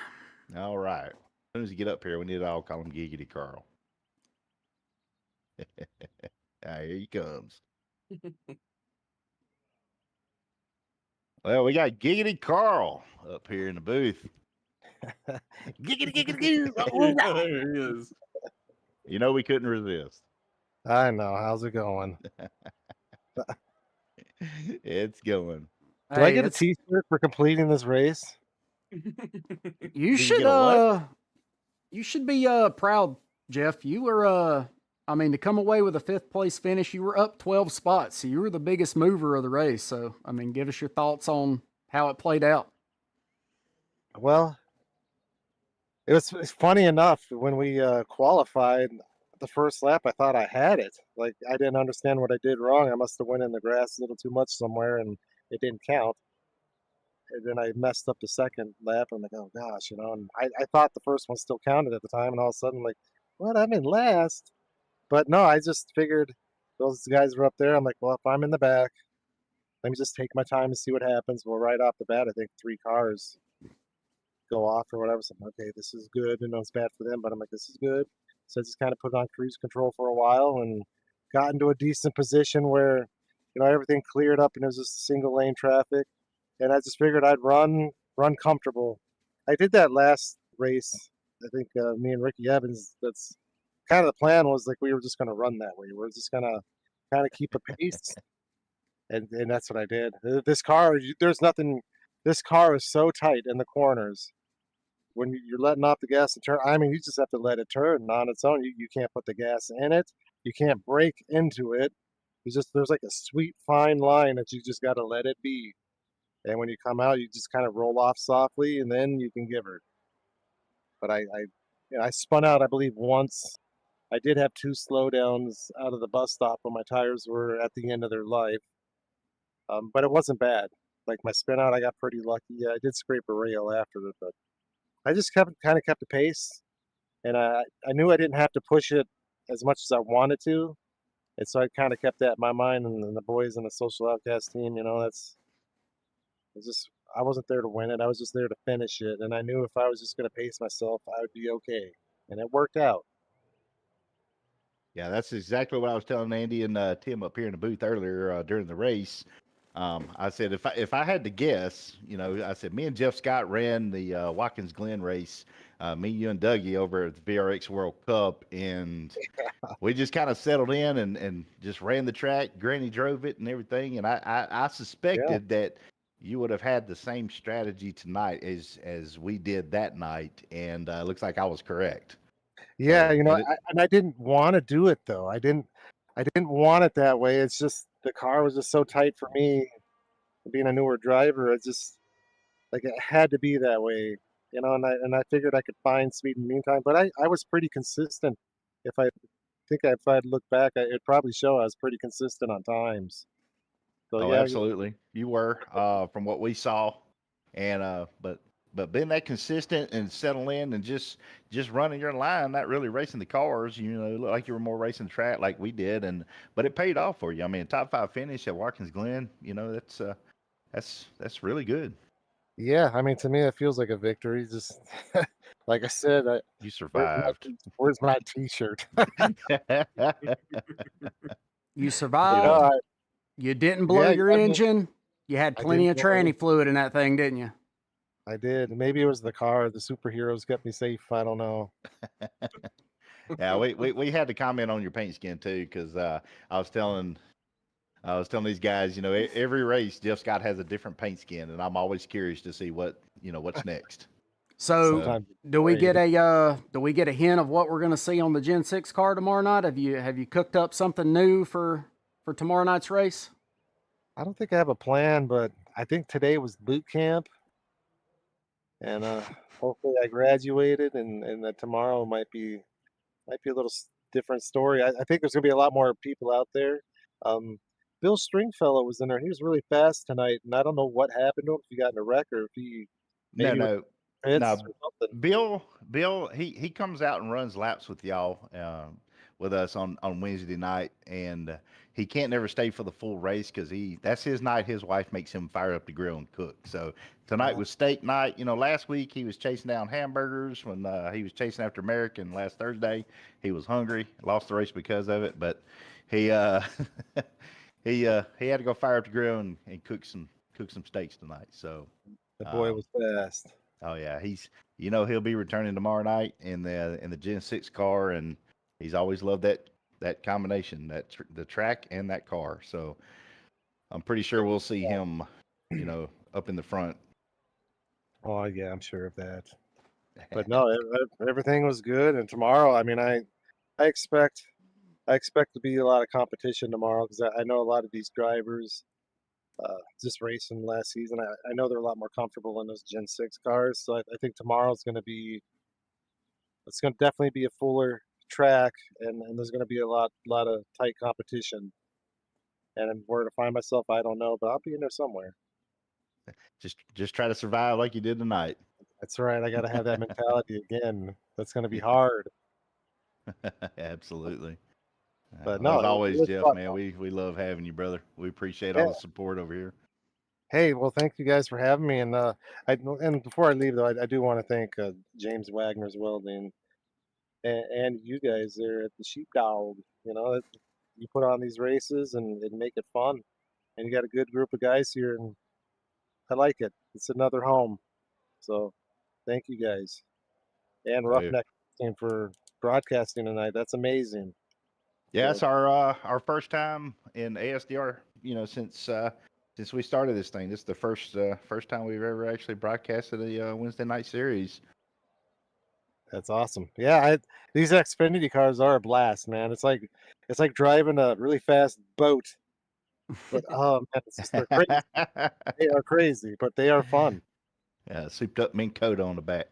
All right. As soon as you get up here, we need to all call him Giggity Carl. Here he comes. Well, we got Giggity Carl up here in the booth. Giggity. Oh, There he is. We couldn't resist. I know. How's it going? It's going. Do I get a T-shirt for completing this race? You should get a what? You should be proud, Jeff. You were to come away with a 5th place finish, you were up 12 spots. So you were the biggest mover of the race. So give us your thoughts on how it played out. Well, it's funny enough when we qualified the first lap. I thought I had it. Like I didn't understand what I did wrong. I must have went in the grass a little too much somewhere, and it didn't count. And then I messed up the second lap. I'm like, oh gosh, And I thought the first one still counted at the time, and all of a sudden, like, what? I'm in last. But no, I just figured those guys were up there. I'm like, well, if I'm in the back, let me just take my time and see what happens. Well, right off the bat, I think 3 cars go off or whatever. So I'm like, okay, this is good. It's bad for them, but I'm like, this is good. So I just kind of put it on cruise control for a while and got into a decent position where, everything cleared up and it was just single lane traffic. And I just figured I'd run comfortable. I did that last race. I think me and Ricky Evans. That's kind of the plan was like we were just going to run that way. We're just going to kind of keep a pace, and that's what I did. This car, there's nothing. This car is so tight in the corners. When you're letting off the gas and turn, I mean, you just have to let it turn on its own. You can't put the gas in it. You can't brake into it. There's like a sweet fine line that you just got to let it be. And when you come out, you just kind of roll off softly, and then you can give her. But I spun out, I believe, once. I did have 2 slowdowns out of the bus stop when my tires were at the end of their life. But it wasn't bad. Like my spin out, I got pretty lucky. Yeah, I did scrape a rail after it, but I just kind of kept the pace, and I knew I didn't have to push it as much as I wanted to, and so I kind of kept that in my mind. And the boys in the Social Outcast team, it's just I wasn't there to win it. I was just there to finish it, and I knew if I was just going to pace myself, I would be okay, and it worked out. Yeah, that's exactly what I was telling Andy and Tim up here in the booth earlier during the race. I said if I had to guess, I said me and Jeff Scott ran the Watkins Glen race. Me, you, and Dougie over at the VRX World Cup, and we just kind of settled in and just ran the track. Granny drove it and everything, and I suspected that you would have had the same strategy tonight as we did that night, and looks like I was correct. Yeah, So, I didn't want to do it though. I didn't want it that way. It's just the car was just so tight for me, being a newer driver. It's just like it had to be that way, and I figured I could find speed in the meantime. But I was pretty consistent. If I'd looked back, it'd probably show I was pretty consistent on times. So oh, yeah, absolutely, you were from what we saw, and but being that consistent and settle in and just running your line, not really racing the cars. It looked like you were more racing the track like we did, but it paid off for you. I mean, top 5 finish at Watkins Glen. That's really good. yeah. I mean, to me, it feels like a victory. Just like I said, You where's survived. where's my T-shirt? You You survived. know, You didn't blow Yeah, your I mean, engine. You had I plenty didn't of blow any. tranny fluid in that thing, didn't you? I did. Maybe it was the car. The superheroes kept me safe. I don't know. yeah, we had to comment on your paint skin too, because I was telling these guys, every race Jeff Scott has a different paint skin, and I'm always curious to see what's next. So, Sometimes do we get afraid. a hint of what we're going to see on the Gen 6 car tomorrow night? Have you cooked up something new for tomorrow night's race? I don't think I have a plan, but I think today was boot camp, and hopefully I graduated, and that tomorrow might be a little different story. I think there's gonna be a lot more people out there. Um, Bill Stringfellow was in there. He was really fast tonight, and I don't know what happened to him. If he got in a wreck or if he No, maybe was no, pits no. or something. Bill, he comes out and runs laps with y'all, with us on Wednesday night, and he can't never stay for the full race because that's his night. His wife makes him fire up the grill and cook. So tonight was steak night. Last week he was chasing down hamburgers when he was chasing after American. Last Thursday he was hungry, lost the race because of it, but he he had to go fire up the grill and cook some steaks tonight. So. The boy Um, was fast. Oh yeah, he'll be returning tomorrow night in the Gen 6 car, and he's always loved that combination, the track and that car. So I'm pretty sure we'll see him, up in the front. Oh yeah, I'm sure of that. But no, everything was good. And tomorrow, I mean, I expect to be a lot of competition tomorrow because I know a lot of these drivers just racing last season. I know they're a lot more comfortable in those Gen 6 cars. So I think tomorrow's going to be, it's going to definitely be a fuller track, and there's going to be a lot of tight competition. And where to find myself, I don't know, but I'll be in there somewhere. Just try to survive like you did tonight. That's right. I got to have that mentality again. That's going to be hard. Absolutely. But Well, no, as it always, was Jeff, fun. man, we love having you, brother. We appreciate all Yeah. the support over here. Hey, well, thank you guys for having me. And before I leave, though, I do want to thank James Wagner's Welding. and you guys there at the Sheepdog. You know, you put on these races and make it fun, and you got a good group of guys here, and I like it. It's another home. So, thank you guys and Oh, yeah. Ruff-Neck team for broadcasting tonight. That's amazing. Yeah, So, it's our first time in ASDR. You know, since we started this thing, this is the first time we've ever actually broadcasted a Wednesday night series. that's awesome. Yeah, these Xfinity cars are a blast, man. It's like driving a really fast boat. But oh man, they're crazy. They are crazy, but they are fun. Yeah, souped up mink coat on the back.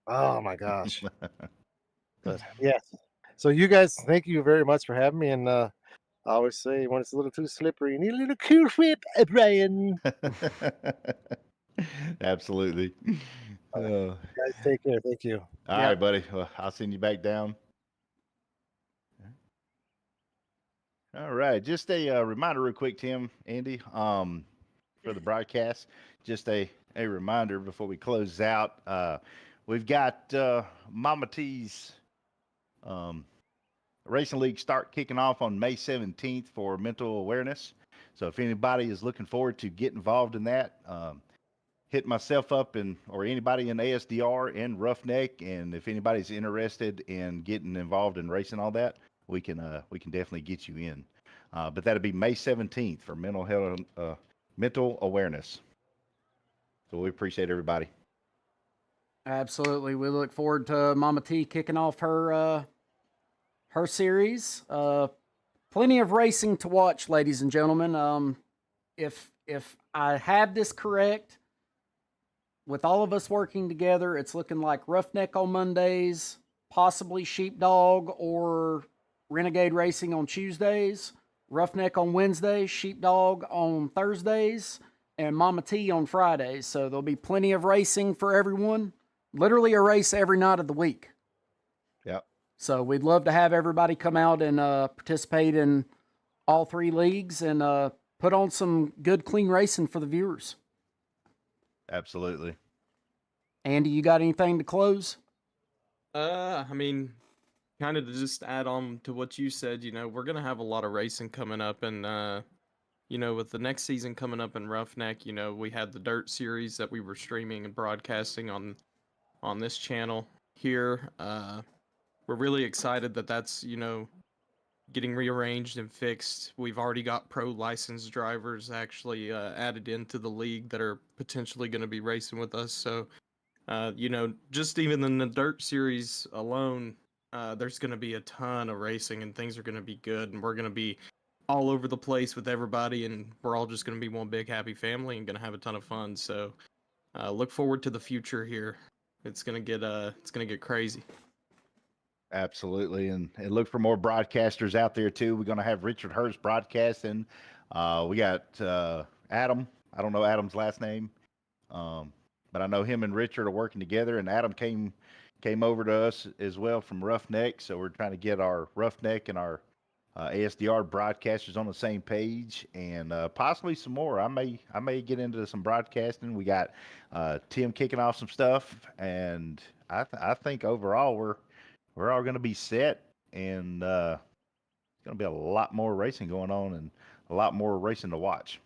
Oh my gosh. But yes. So you guys, thank you very much for having me. And I always say when it's a little too slippery, you need a little cool whip, Brian. Absolutely. Guys, take care. Thank you. All right, buddy. Well, I'll send you back down. All right. Just a reminder, real quick, Tim, Andy, for the broadcast. Just a reminder before we close out. We've got Mama T's Racing League start kicking off on May 17th for mental awareness. So if anybody is looking forward to get involved in that, hit myself up or anybody in ASDR and Roughneck, and if anybody's interested in getting involved in racing all that, we can definitely get you in. But that'll be May 17th for mental awareness. So we appreciate everybody. Absolutely. We look forward to Mama T kicking off her series. Plenty of racing to watch, ladies and gentlemen. If I have this correct, with all of us working together, it's looking like Roughneck on Mondays, possibly Sheepdog or Renegade Racing on Tuesdays, Roughneck on Wednesdays, Sheepdog on Thursdays, and Mama T on Fridays. So there'll be plenty of racing for everyone. Literally a race every night of the week. Yep. So we'd love to have everybody come out and participate in all three leagues and put on some good, clean racing for the viewers. Absolutely. Andy, you got anything to close? I mean, kind of to just add on to what you said, we're going to have a lot of racing coming up, and, with the next season coming up in Roughneck, we had the Dirt Series that we were streaming and broadcasting on this channel here. We're really excited that that's, getting rearranged and fixed. We've already got pro licensed drivers actually added into the league that are potentially going to be racing with us. So, just even in the Dirt Series alone, there's going to be a ton of racing and things are going to be good, and we're going to be all over the place with everybody, and we're all just going to be one big happy family and going to have a ton of fun. So, look forward to the future here. It's going to get crazy. Absolutely, and look for more broadcasters out there too. We're going to have Richard Hurst broadcasting. We got Adam. I don't know Adam's last name, but I know him and Richard are working together. And Adam came over to us as well from Roughneck, so we're trying to get our Roughneck and our ASDR broadcasters on the same page, and possibly some more. I may get into some broadcasting. We got Tim kicking off some stuff, and I think overall we're all going to be set, and it's going to be a lot more racing going on and a lot more racing to watch.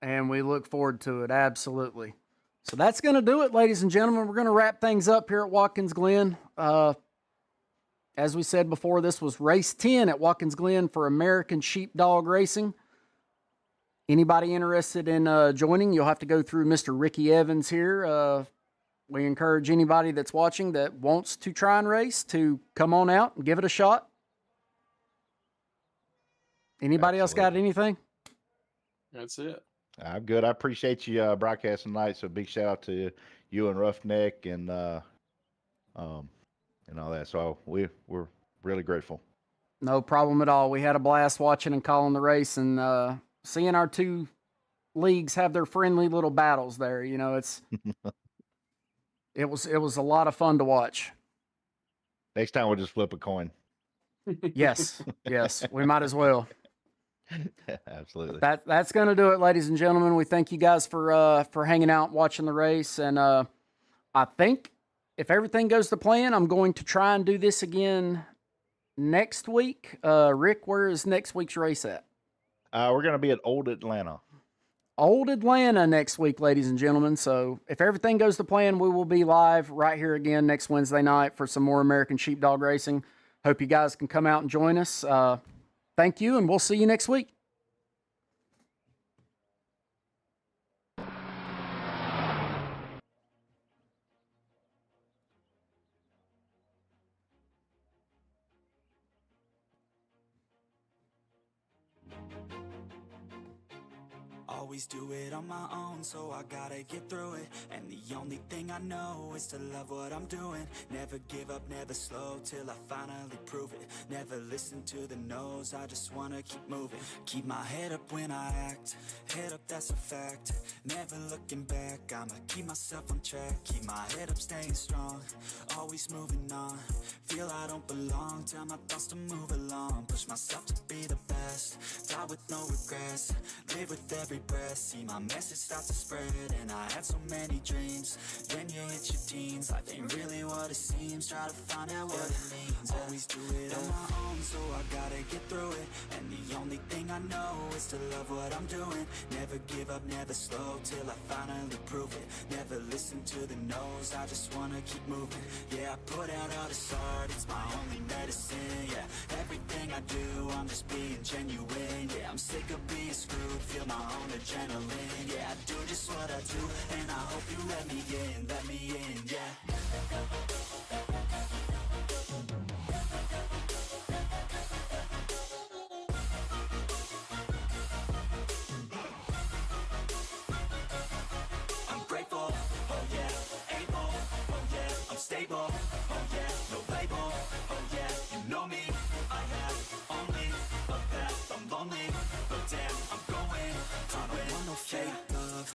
And we look forward to it, absolutely. So that's going to do it, ladies and gentlemen. We're going to wrap things up here at Watkins Glen. As we said before, this was race 10 at Watkins Glen for American Sheepdog Racing. Anybody interested in joining, you'll have to go through Mr. Ricky Evans here. We encourage anybody that's watching that wants to try and race to come on out and give it a shot. Anybody else got anything? That's it. I'm good. I appreciate you broadcasting tonight. So big shout out to you and Roughneck and all that. So we're really grateful. No problem at all. We had a blast watching and calling the race and seeing our two leagues have their friendly little battles there. It was a lot of fun to watch. Next time we'll just flip a coin. Yes, we might as well. Absolutely. That's going to do it, ladies and gentlemen. We thank you guys for hanging out, watching the race, and I think if everything goes to plan, I'm going to try and do this again next week. Rick, where is next week's race at? We're going to be at Old Atlanta. Old Atlanta next week, ladies and gentlemen. So if everything goes to plan, we will be live right here again next Wednesday night for some more American Sheepdog racing. Hope you guys can come out and join us. Thank you, and we'll see you next week. Always do it on my own, so I gotta get through it. And the only thing I know is to love what I'm doing. Never give up, never slow, till I finally prove it. Never listen to the no's, I just wanna keep moving. Keep my head up when I act, head up, that's a fact. Never looking back, I'ma keep myself on track. Keep my head up, staying strong, always moving on. Feel I don't belong, tell my thoughts to move along. Push myself to be the best, die with no regrets. Live with every breath, see my message start to spread. And I had so many dreams, then you hit your teens. Life ain't really what it seems, try to find out what it means. Always do it on my own, so I gotta get through it. And the only thing I know is to love what I'm doing. Never give up, never slow, till I finally prove it. Never listen to the no's, I just wanna keep moving. Yeah, I put out all this art, it's my only medicine. Yeah, everything I do, I'm just being genuine. Yeah, I'm sick of being screwed, feel my own adrenaline. Yeah, I do just what I do, and I hope you let me in, yeah. I'm grateful, oh yeah, able, oh yeah, I'm stable.